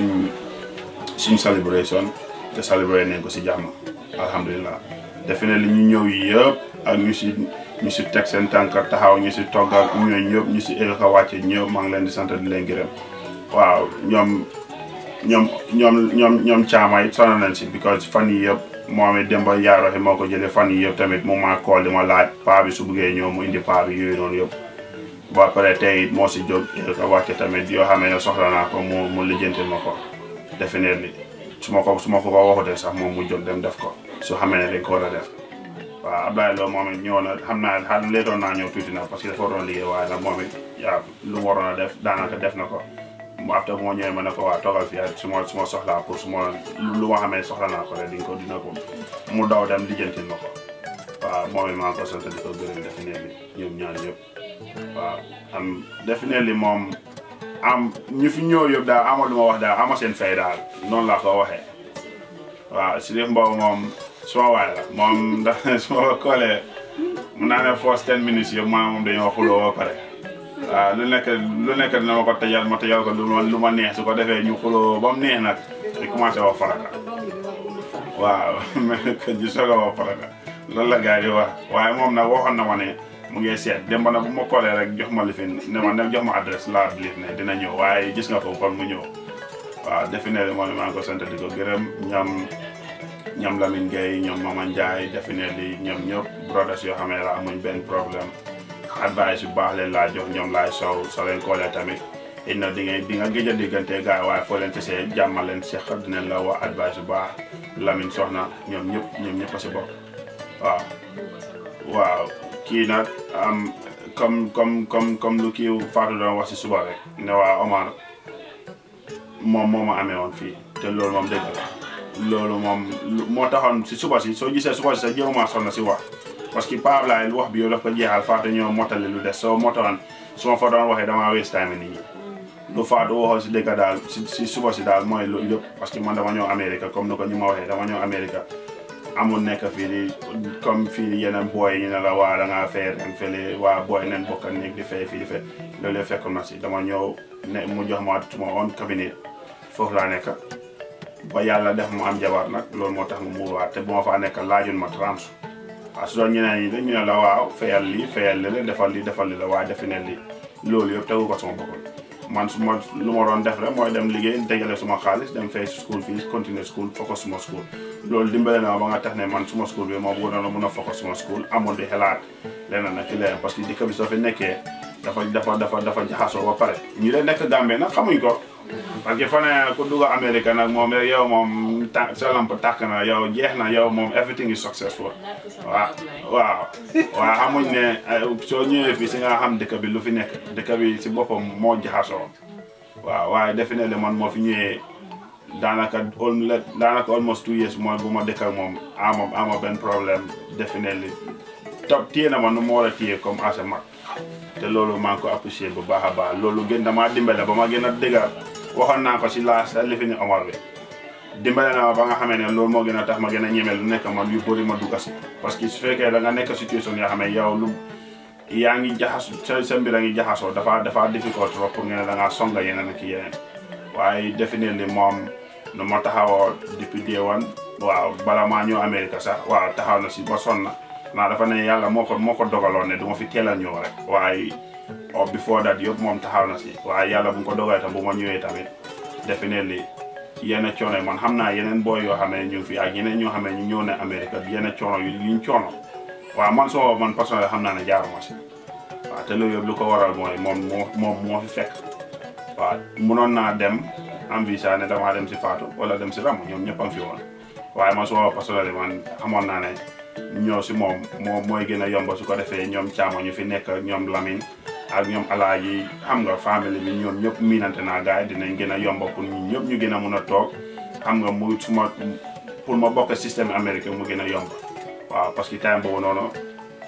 suñ celebration te celebrate nañ ko si jàmm alhamdulilah definitely ñu ñëw yi yëpp ak ñu si teg seen tànk taxaw ñu si togg ak ñooñu ñëpp ñu si éeg a wàcce ñëpp maa ngi leen di sant di leen gërëm waaw ñoom caama it sonal nañ si because fan yi yëpp moom it Demba Yaaroxe moo ko jëlee fan yi yëpp tamit mu maa kool di ma laaj paa bi su buggee ñëw mu indi paa bi yooyu noonu yëpp ba pare tey it moo si jóg éeg a wàcce tamit yoo xamee ne soxla naa ko mu lijjantil ma ko definitely su ma ko waxutee sax moom mu jóg dem def ko su xamee ne dañ ko war a def waaw Abdoulaye Lo moom it ñëw na xam naa leetoon naa ñëw tuuti na parce que dafa waroon liggéey waaye nag moom it yaa lu mu waroon a def daanaka def na ko mu after moo ñëwee ma ne ko waa toogal fii su ma soxlaa pour su ma lu ma xamee soxla naa ko rek dina ko mu daw dem lijjantil ma ko waaw moom it maa ngi ko sant di ko gërëm definitely ñoom ñaar ñëpp waaw am definitely moom am ñu fi ñëw yëpp daal ama lu ma wax daal ama seen fay daal noonu laa ko waxee waaw Sirif Mbow moom suma waay la moom ndax su ma ko koolee mun naa ne first 10 minutes yëpp moom dañoo xuloo ba pare waaw lu nekk dina ma ko tëjal ma tëjal ko lu ma neex su ko defee ñu xuloo ba mu neex nag di commencé wax faraka waaw mais ñu soog a wax faraka loolu la gars yi wax waaye moom nag waxoon na ma ne mu ngi seet dem ba nag bu ma koolee rek jox ma lifin ne ma jox ma adresse laa bilif ne dina ñëw waaye gis nga ko kon mu ñëw waaw definitely moom maa ngi ko sant di ko gërëm ñoom Lamine Gueye ñoom Mama Ndiaye definitely ñoom ñëpp brothers yoo xam ne la amuñ benn problème advice yu baax leen laa jox ñoom laay soo leen koolee tamit it na di nga gëj a diggante gars yi waaye foo leen tesee jàmmal leen seq dinañ la wax advice yu baax Lamine soxna ñoom ñëpp a si bokk waaw kii nag comme lu kii Fatou doon wax si suba rek ne waa Omar moom moo ma amee woon fii te loolu moom dëgg la loolu moom moo taxoon si suba si soo gisee suba si sax jéemumaa sonn si wax parce que Paa Ablaye wax bi yow daf ko jeexal Fatou ñoo mottali lu des soo motoon su ma fa doon waxee damaa waste time nit ñi lu Fatou waxoon si dëgg daal si suba si daal mooy lu yëpp parce que man dama ñëw Amérique comme ni ko ñu ma waxee dama ñëw Amérique amul nekk fii di comme fii di yeneen booy ñu ne la waa da ngaa fay ren fële waa booy neen bokk nekk di fay fii di fay loolu yëpp fekkoon na si dama ñëw ne mu jox ma suma own cabinet foofu laa nekk ba yàlla def mu am jabar nag loolu moo tax mu muuruwaat te bu ma faa nekk laajul ma trans waaw su doon ñeneen ñi dañu ne la waaw fayal lii fayal lii defal li la waaye defi ne lii loolu yëpp tegu ko sama bopp man lu ma doon def rek mooy dem liggéey dégale suma xaalis dem fay school fii continuer school focus suma school loolu dimbale na ba nga tax ne man suma school bi moo bëggoon na mën a focus suma school amul di xalaat leneen nag ci leneen parce que dëkk bi soo fi nekkee dafa jaxasoo ba pare ñu leen nekk Gambie nag xamuñ ko parce que fa ne ku dugg Amérique nag moom rek yow moom sa lamp tàkk na yow jeex na yow moom everything is successful waaw xamuñ ne soo ñëwee fii si nga xam dëkk bi lu fi nekk dëkk bi si boppam moo jaxasoo waaw waaye definitely man moo fi ñëwee daanaka almost 2 years mooy bu ma dëkk ak moom ama benn problème definitely téye na ma nu ma war a téye comme as a mag te loolu maa ngi ko apprécier bu baax a baax loolu gën damaa dimbale ba ma gën a dëgga waxoon naa ko si laas li fi ni Omar bi dimbale na ma ba nga xamee ne loolu moo gën a tax ma gën a ñeme lu nekk man yu bëri ma dugg si parce que su fekkee da nga nekk situation yoo xam ne yow lu yaa ngi jaxasoo sa mbir a ngi jaxasoo dafa difficult trop pour nga ne da ngaa songa yeneen ak yeneen waaye definitely moom nu ma taxawoo depuis day one waaw bala maa ñëw Amérique sax waaw taxaw na si ba sonn naa dafa ne yàlla moo ko dogaloon ne du ma fi teel a ñëw rek waaye before that yëpp moom taxaw na si waaye yàlla bu ko dogalee tam bu ma ñëwee tamit definitely yenn coono man xam naa yeneen booy yoo xam ne ñu ngi fi ak yeneen ñoo xam ne ñu ñëw ne Amérique yenn coono yuñ coono waaw man personnel xam naa ne jaaruma si waaw te loolu yëpp lu ko waral mooy moom moo fi fekk waaw mënoon naa dem am visa ne damaa dem si Fatou wala dem si Ramu ñoom ñëpp am fi woon waaye man suma personnel man xamoon naa ne ñëw si moom mooy gën a yomb su ko defee ñoom caamo ñu fi nekk ñoom Lamine ak ñoom Alaaji xam nga famille bi ñoom ñëpp miinante naa gars yi dinañ gën a yomb pour ñun ñëpp ñu gën a mun a toog xam nga mu suma pour ma bokk système américain mu gën a yomb waaw parce que time boobu noonu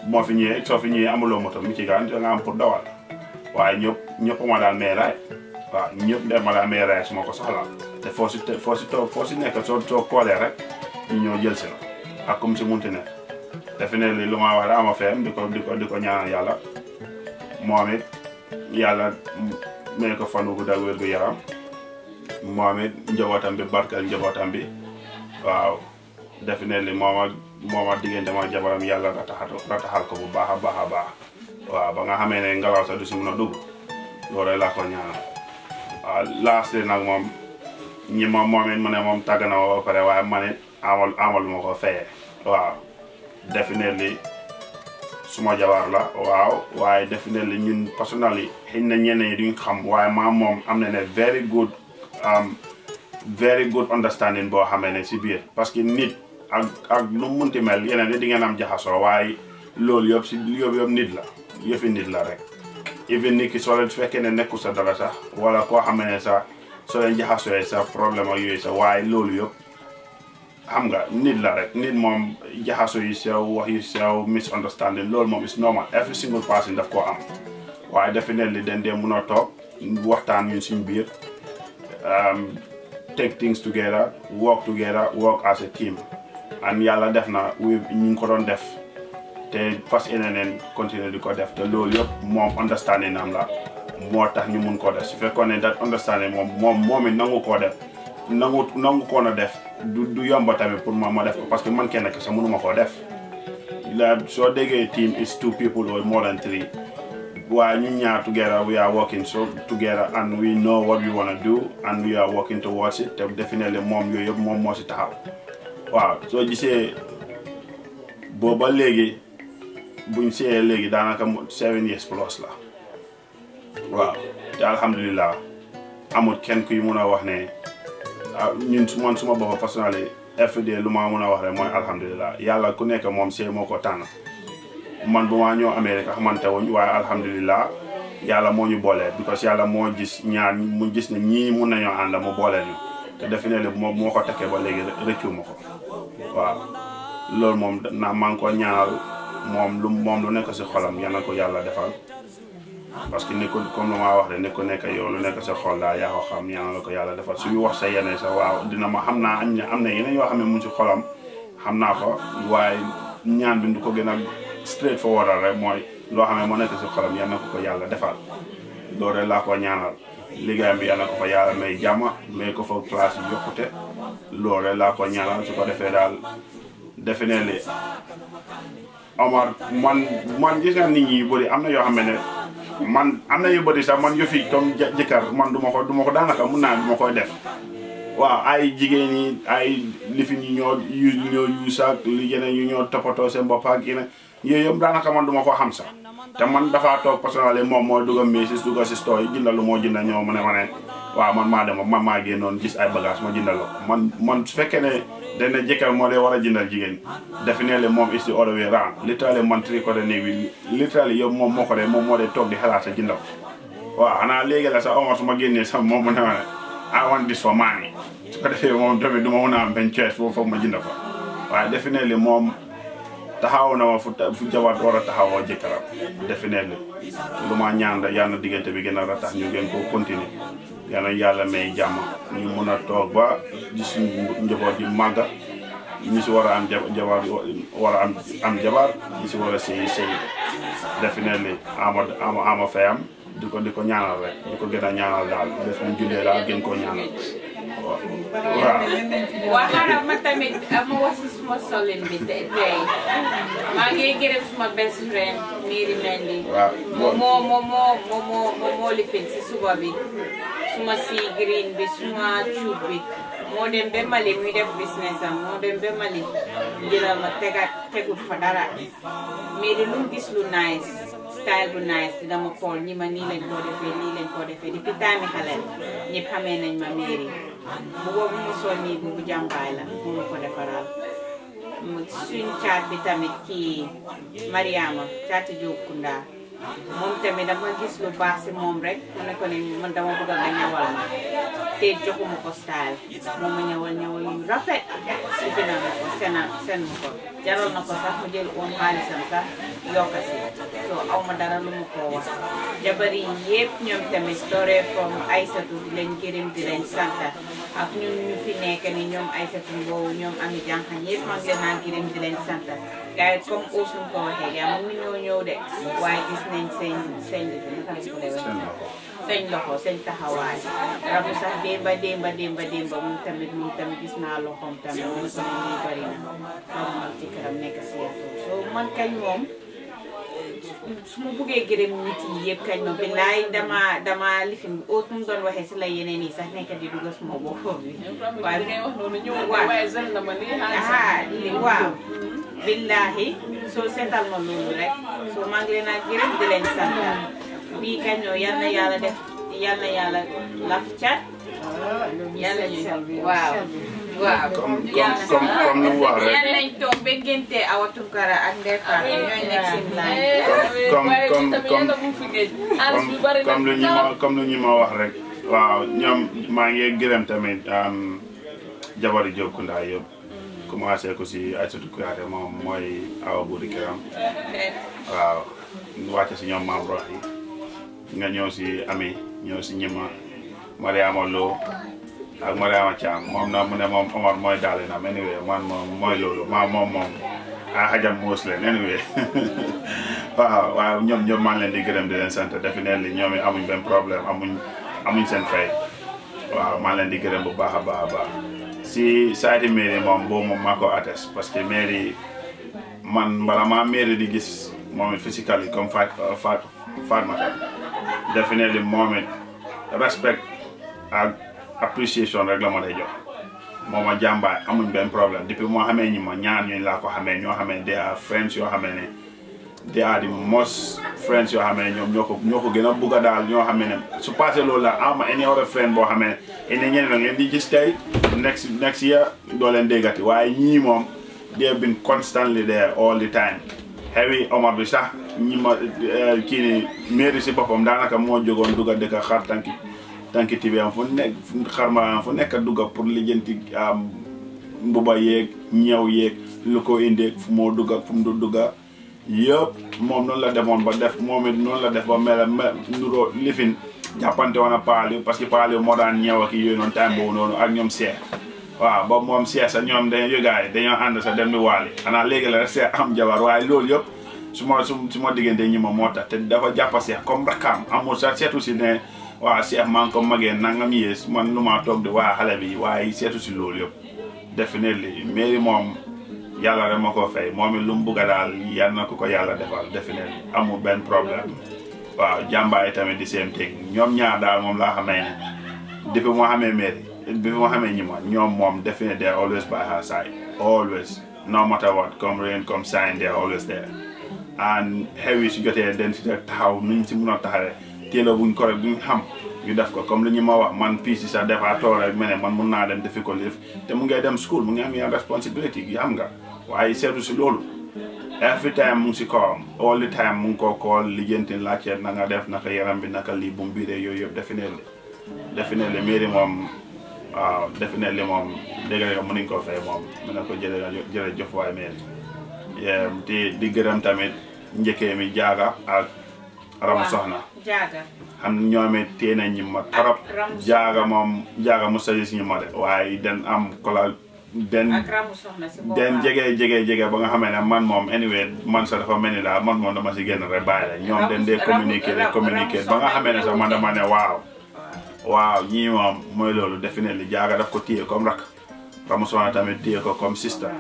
moo fi ñëwee soo fi ñëwee amuloo moto Michigan da nga am pour dawal waaye ñëpp ma daal meeraay waaw ñëpp de ma daal meeraay su ma ko soxlaa te foo si nekk soo koolee rek ñu ñëw jël si la ak comme si munti ne definitely lu ma wax ama feem di ko ñaanal yàlla moom it yàlla may ko fan wu gudd ak wér gu yaram moom it njabootam bi barkeel njabootam bi waaw definitely mooma diggante ma jabaram yàlla rataxal ko bu baax a baax waaw ba nga xamee ne ngelaw sax du si mën a dugg loolu laa ko ñaanal waaw lastly nag moom ñi moom it mu ne moom tàgg na ma ba pare waaye man it amal ma ko fayee waaw definitely suma jabar la waaw waaye definitely ñun personally xëy na ñenn ñi duñ xam waaye moom am na ne very good understanding boo xamee ne si biir parce que nit ak lu mu munti mel yeneen di ngeen am jaxasoo waaye loolu yëpp si yëpp nit la yëfi nit la rek even nit ki soo leen fekkee ne nekkul sa dara sax wala koo xamee ne sax soo leen jaxasoo sa problème ak yooyu sax waaye loolu yëpp xam nga nit la rek nit moom jaxasoo yu sew wax yu sew misunderstanding loolu moom is normal every single person daf koo am waaye definitely dañ dee mun a toog waxtaan ñun suñ biir take things together work as a team and yàlla def na ñu ngi ko doon def te fas yéene neen continuer di ko def te loolu yëpp moom understanding am la moo tax ñu mun koo def su fekkoon ne that understanding moom it nangu koo def nangu koo na def du yomba tamit pour ma def ko parce que man kenn kese mënuma koo def la soo déggee team is 2 people or more than 3 waaye ñun ñaar together we are working together and we know what we want to do and we are working towards it te definitely moom yooyu yëpp moom moo si taxaw waaw soo gisee booba léegi buñ seeyee léegi daanaka 7 years plus la waaw te alhamdulilah amul kenn kuy mun a wax ne ñun man suma bopp personnalité everyday lu ma mun a wax rek mooy alhamdulilah yàlla ku nekk moom see moo ko tànn man bu ma ñëw Amérique xamante wuñ waaye alhamdulilah yàlla moo ñu boole because yàlla moo gis mu gis ne ñii mun nañoo ànd mu boole ñu te definitely moo ko tekkee ba léegi rëccu ma ko waaw loolu moom maa ngi ko ñaanal moom lu nekk si xolam yal na ko yàlla defal parce que ni ko comme lu ma wax de ni ko nekk yow lu nekk sa xol daal yaa ko xam yal na ko yàlla defal suñu wax sa yeneen sa waaw dina ma xam naa am na yeneen yoo xam ne mu si xolam xam naa ko waaye ñaan bi du ko gën a straight forward rek mooy loo xam ne moo nekk si xolam yal na ko yàlla defal loolu rek laa ko ñaanal liggéeyam bi yal na ko fa yàlla may jàmm may ko fa place yi yokkute loolu rek laa ko ñaanal su ko defee daal definitely Omar man gis nga nit ñi yu bëri am na yoo xam ne man am na yu bëri sax man yu fi comme jëkkër man du ma ko daanaka mun naa du ma koy def waaw ay jigéen ñi ay lifin yi ñoo use ak li yeneen yu ñoo toppatoo seen bopp ak yeneen yooyu yëpp daanaka man du ma ko xam sax te man dafa toog personnellement moom mooy dugga Macy's dugga si store yi jëndal lu moo jënda ñëw mu ne ma ne waaw man maa dem man maa génnoon gis ay bagage ma jëndal la man su fekkee ne dañ ne jëkkër moo dee war a jëndal jigéen definitely moom is the other way round literally man tri ko de néeg bi literally yow moom moo dee toog di xalaat sa jëndal waaw xanaa léegi la sax Omar su ma génnee sax moom mu ne ma ne I want this for money su ko defee moom tamit du ma mën a am benn choice boobu foog ma jënd ko waaye definitely moom taxaw na ma fu jabar war a taxawoo jëkkëram definitely lu ma ñaan da yàlla na diggante bi gën a ratax ñu gën koo continuer yàlla may jàmm ñu mun a toog ba di suñu njaboot yi màgga ñi si war a am jabar war a am jabar ñi si war a sëy definitely ama fayam di ko ñaanal rek di ko gën a ñaanal daal bés bu jullee daal gën koo ñaanal waaw xaaral ma tamit ma wax si suma solin bi tey maa ngi gërëm suma best friend Mary Mendy moo lifin si suba bi suma si green bi suma cuub bi moo dem ba Mali muy def business am moo dem ba Mali jëlal ma tegut fa dara Mary lu gis lu nice style bu nice dina ma xool ñi ma nii lañ ko defee nii lañ ko defee depuis taami xale ñëpp xamee nañ ma Mary bu boobu mu sol nii bu jàmbaay la mu ma ko defaral suñ caat bi tamit kii Mariama caati Jóob Kunda moom tamit dama gis lu baax si moom rek mu ne ko ne man dama bëgg nga ñawal ma te joxuma ko style moom ma ñawal yu rafet si bina ma ko sen ma ko jaral na ko sax mu jël oom xaalisam sax yokka si so aw ma dara lu ma ko wax jabar yi yëpp ñoom tamit dooree from Aysatu di leen gërëm di leen sant ak ñun ñu fi nekk ni ñoom Aysatu Mbow ñoom Ami Jànxañ yëpp maa ngi leen naa gërëm di leen sant gars yi comme Ousou ko waxee gaa moom mi ñoo ñëw de waaye gis nañ seen bi naka lañ ko lay wax seen loxo seen taxawaay rabu sax démba moom tamit gis naa loxoom tamit mu ne ko lii bari na loolu moom ci këram nekk Seattle so man kañ moom su ma buggee gërëm nit yi yëpp kañ moom billaay dama lifin au mu doon waxee si la yeneen yi sax nekk di dugg suma bopp bi waaye ngay wax noonu ñëw waaye zel na ma nii waaw billahi soo seetal ma loolu rek soo maa ngi leen a gërëm di leen sant bii kañ ñoo yal na yàlla def yal na yàlla laf cat yàlla waaw comme lu mu wax rek yal nañ toog ba ngénte Awa Tunkara ak Ndeye Fatou ñooy nekk seen laaj comme lu ñu ma wax rek waaw ñoom maa ngi gërëm tamit jabari Job Kunda yëpp commencé ko si Aïssatou Kouyaté moom mooy awa buuri këram waaw wàcce si ñoom maam rox yi nga ñëw si Ami ñëw si ñima Mariama Lo ak Mariama Thiam moom na mu ne moom Omar mooy daalinam anyway man moom mooy loolu moom a xajam muus leen anyway waaw ñoom maa ngi leen di gërëm di leen sant definitely ñoom it amuñ benn problème amuñ seen fay waaw maa ngi leen di gërëm bu baax a baax si saati mairie moom boobu moom maa ko atteste parce que mairie man bala maa mairie di gis moom it physically comme Fatmata definitely moom it respect ak appreciation rek la ma day jox moom a jàmbaay amuñ benn problème depuis moo xamee ñi ma ñaar ñooñu laa ko xamee ñoo xamee they are friends yoo xamee ne they are the most friends yoo xamee ne ñoom ñoo ko gën a bugg a daal ñoo xamee ne su passé loolu la ama any other friend boo xamee ne ñeneen a ngeen di gis tey next year doo leen déggati waaye ñii moom they have been constantly there all the time xewi Omar bi sax ñi ma kii ni mairie si boppam daanaka moo jógoon dugg a dëkk xar tanki tibeam fu nekk xarma fu nekk dugga pour lijjanti mbuba yeeg ñeew yeeg lu ko indee fu moo dugga fu mu du dugga yëpp moom noonu la demoon ba def moom it noonu la def ba mel nuroo lifin jàppante woon a paal yi parce que paal yi moo daan ñeew ak yooyu noonu time boobu noonu ak ñoom seex waaw ba moom seex sa ñoom dañoo yógaay dañoo ànd sa dem di waali xanaa léegi la rek seex am jabar waaye loolu yëpp su ma diggante ñi ma moo tax te dafa jàppa seex comme rakkaam amul sax seetu si ne waaw Cheikh maa ngi ko magee nangam yées man lu ma toog di waa xale bi waaye seetu si loolu yëpp definitely mairie moom yàlla rek ma ko fay moom it lu mu bugg a daal yal na ko yàlla defal definitely amul benn problème waaw jàmbaay tamit di same thing ñoom ñaar daal moom laa xamee ne depuis moo xamee mairie bi moo xamee ñi ma ñoom moom definitely they are always by her side always no matter what comme rain comme shine they are always there and xew yi su jotee den si taxaw nuñ si mun a taxawee téelo buñ ko rek buñ xam ñu def ko comme li ñu ma wax man piis yi sax defa toog rek mene man mun naa dem defi ko lif te mu ngay dem school mu ngi am yenn responsibility yi xam nga waaye seetu si loolu every time mu ngi si kawam all the time mu ngi ko kool lijjanti laajte na nga def naka yaram bi naka lii bu mu biiree yooyu yëpp definitely mairie moom waaw definitely moom dégg nga mënuñ ko fay moom mu ne ko jërëjëf waay mairie di gërëm tamit njëkkee mi jaaga ak Ramu Soxna xam ñoom it tee nañ ñi ma trop jaaga mu sajis ñi ma de waaye den am kola den jege ba nga xamee ne man moom anyway man sax dafa mel ni daal man moom dama si génn rek bàyyi la ñoom den dee communiquer ba nga xamee ne sax man dama ne waaw ñii moom mooy loolu definitely jaaga daf ko téye comme rak Ramu Soxna tamit téye ko comme sister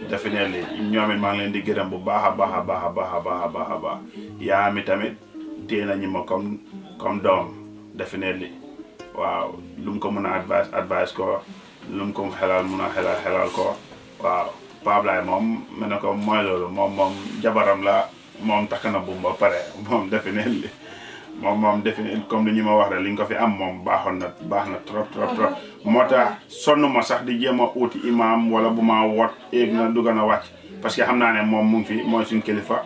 definitely ñoom it maa ngi leen di gërëm bu baax a baax yaa mi tamit téye nañu ma comme doom definitely waaw lu mu ko mun a advice ko lu mu ko xelal mun a xelal ko waaw Pablaay moom mel na ko mooy loolu moom jabaram la moom takk na buum ba pare moom definitely moom definitely comme li ñu ma wax rek li nga ko fi am moom baax na trop moo tax sonn ma sax di jéem a uuti imam wala bu ma wot éeg na dugg na wàcc parce que xam naa ne moom mu ngi fi mooy suñ kilifa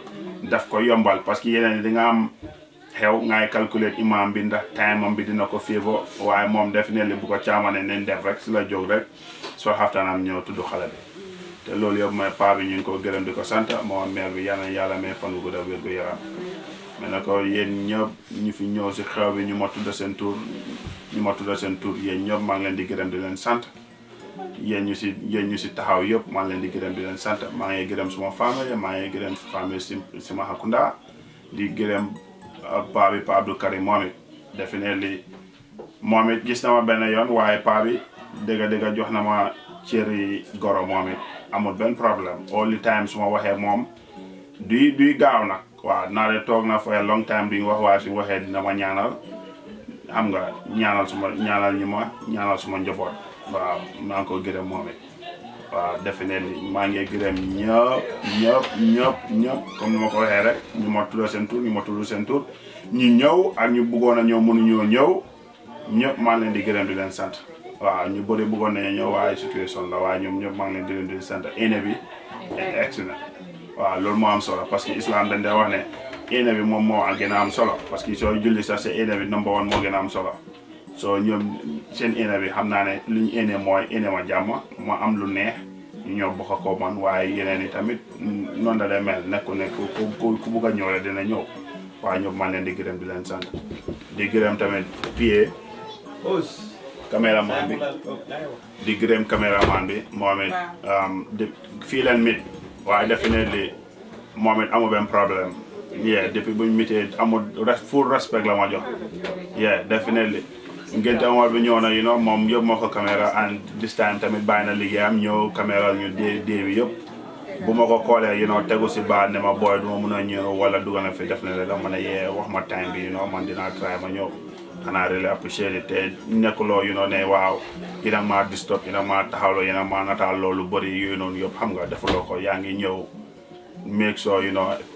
daf ko yombal parce que yeneen di nga am xew ngay calculer imam bi ndax time am bi dina ko févo waaye moom definitely bu ko caamane nañ def rek si la jóg rek soo xaftaanam ñëw tudd xale bi te loolu yëpp mooy paa bi ñu ngi ko gërëm di ko sant moom mère bi yàlla may fan gu gudd ak wér gu yaram mais na ko yéen ñëpp ñu fi ñëw si xew bi ñu ma tudda seen tur yéen ñëpp maa ngi leen di gërëm di leen sant yéen ñu si taxaw yëpp maa ngi leen di gërëm di leen sant maa ngi gërëm suma famille maa ngi gërëm famille si Mahakunda di gërëm Pa Abdou Karim moom it definitely moom it gis na ma benn yoon waaye paa bi dëgg jox na ma cëri goro moom it amul benn problème all the time su ma waxee moom duy gaaw nag waaw naa de toog na for a long time duñ wax waaye suñu waxee dina ma ñaanal xam nga ñaanal suma njaboot waaw maa ngi ko gërëm moom it waaw definitely maa ngi gërëm ñëpp comme ni ma ko waxee rek ñu ma tudd seen tur ñu ñëw ak ñu bëggoon a ñëw mënuñoo ñëw ñëpp maa ngi leen di gërëm di leen sant waaw ñu bëri bëggoon nañu ñëw waaye situation la waaye ñoom ñëpp maa ngi leen di gërëm di leen sant ene bi excellent waaw loolu moo am solo parce que islam dañ dee wax ne ene bi moom moo gën a am solo parce que soo julli sax sa ene bi number one moo gën a am solo soo ñoom seen ene bi xam naa ne li ñu ene mooy ene ma jàmm ma am lu neex ñu ñëw bokk ko man waaye yeneen yi tamit noonu la day mel nekku ku bugg a ñëw rek dina ñëw waaye ñëpp maa leen di gërëm di leen sant di gërëm tamit pied caméraman bi di gërëm caméraman bi moom it fii leen mit waaye definitely moom it amul benn problème depuis buñ mitee amul full respect la ma jox definitely ngénte Omar bi ñëw na moom yëpp moo ko caméra and this time tamit bàyyi na liggéeyam ñëw caméra ñu dee bi yëpp bu ma ko koolee tegu si baat ne ma booy duma mun a ñëw wala dugg na fi def ne dama mën a wax ma time bi man dinaa try ma ñëw xanaa really appreciate it te nekkuloo ne waaw yéen maa disturb yéen maa taxawloo yéen maa nataal loolu bëri yooyu noonu yëpp xam nga defuloo ko yaa ngi ñëw make sure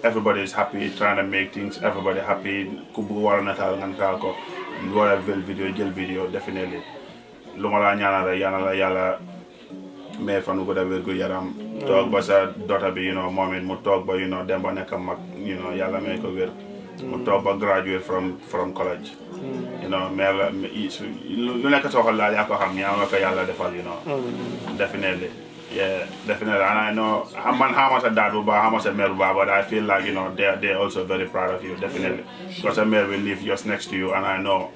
everybody is happy trying to make things everybody happy ku bu war a nataal nga nataal ko war a jël vidéo definitely lu ma laa ñaanal rek yàlla mais fan gu wér gu yaram toog ba sa dota bi moom it mu toog ba dem ba nekk mag yàlla may ko wér mu toog ba graduate from college mais lu nekk soo xol daal yaa ko xam yaa nga ko yàlla defal definitely definitely and I know man xama sa dad bu baax xama sa mère bu baax but I feel like they're also very proud of you definitely because a mère will live just next to you and I know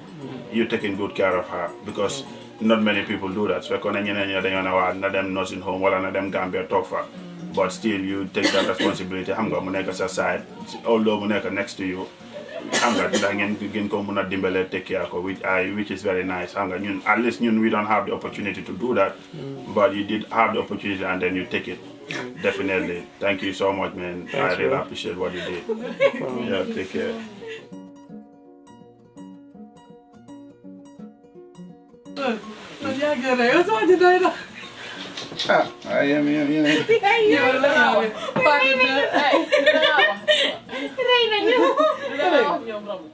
you're taking good care of her because not many people do that so fekkoon na ñeneen ñi dañoo ne waa na dem nursing home wala na dem Gambia toog fa but still you take that responsibility xam nga mu nekk sa side although mu nekk next to you xam nga ndax ngeen ko mun a dimbale take care ko which is very nice xam nga ñun at least we don't have the opportunity to do that but you did have the opportunity and then you take it definitely thank you so much man. I really appreciate what you did. Take care. I am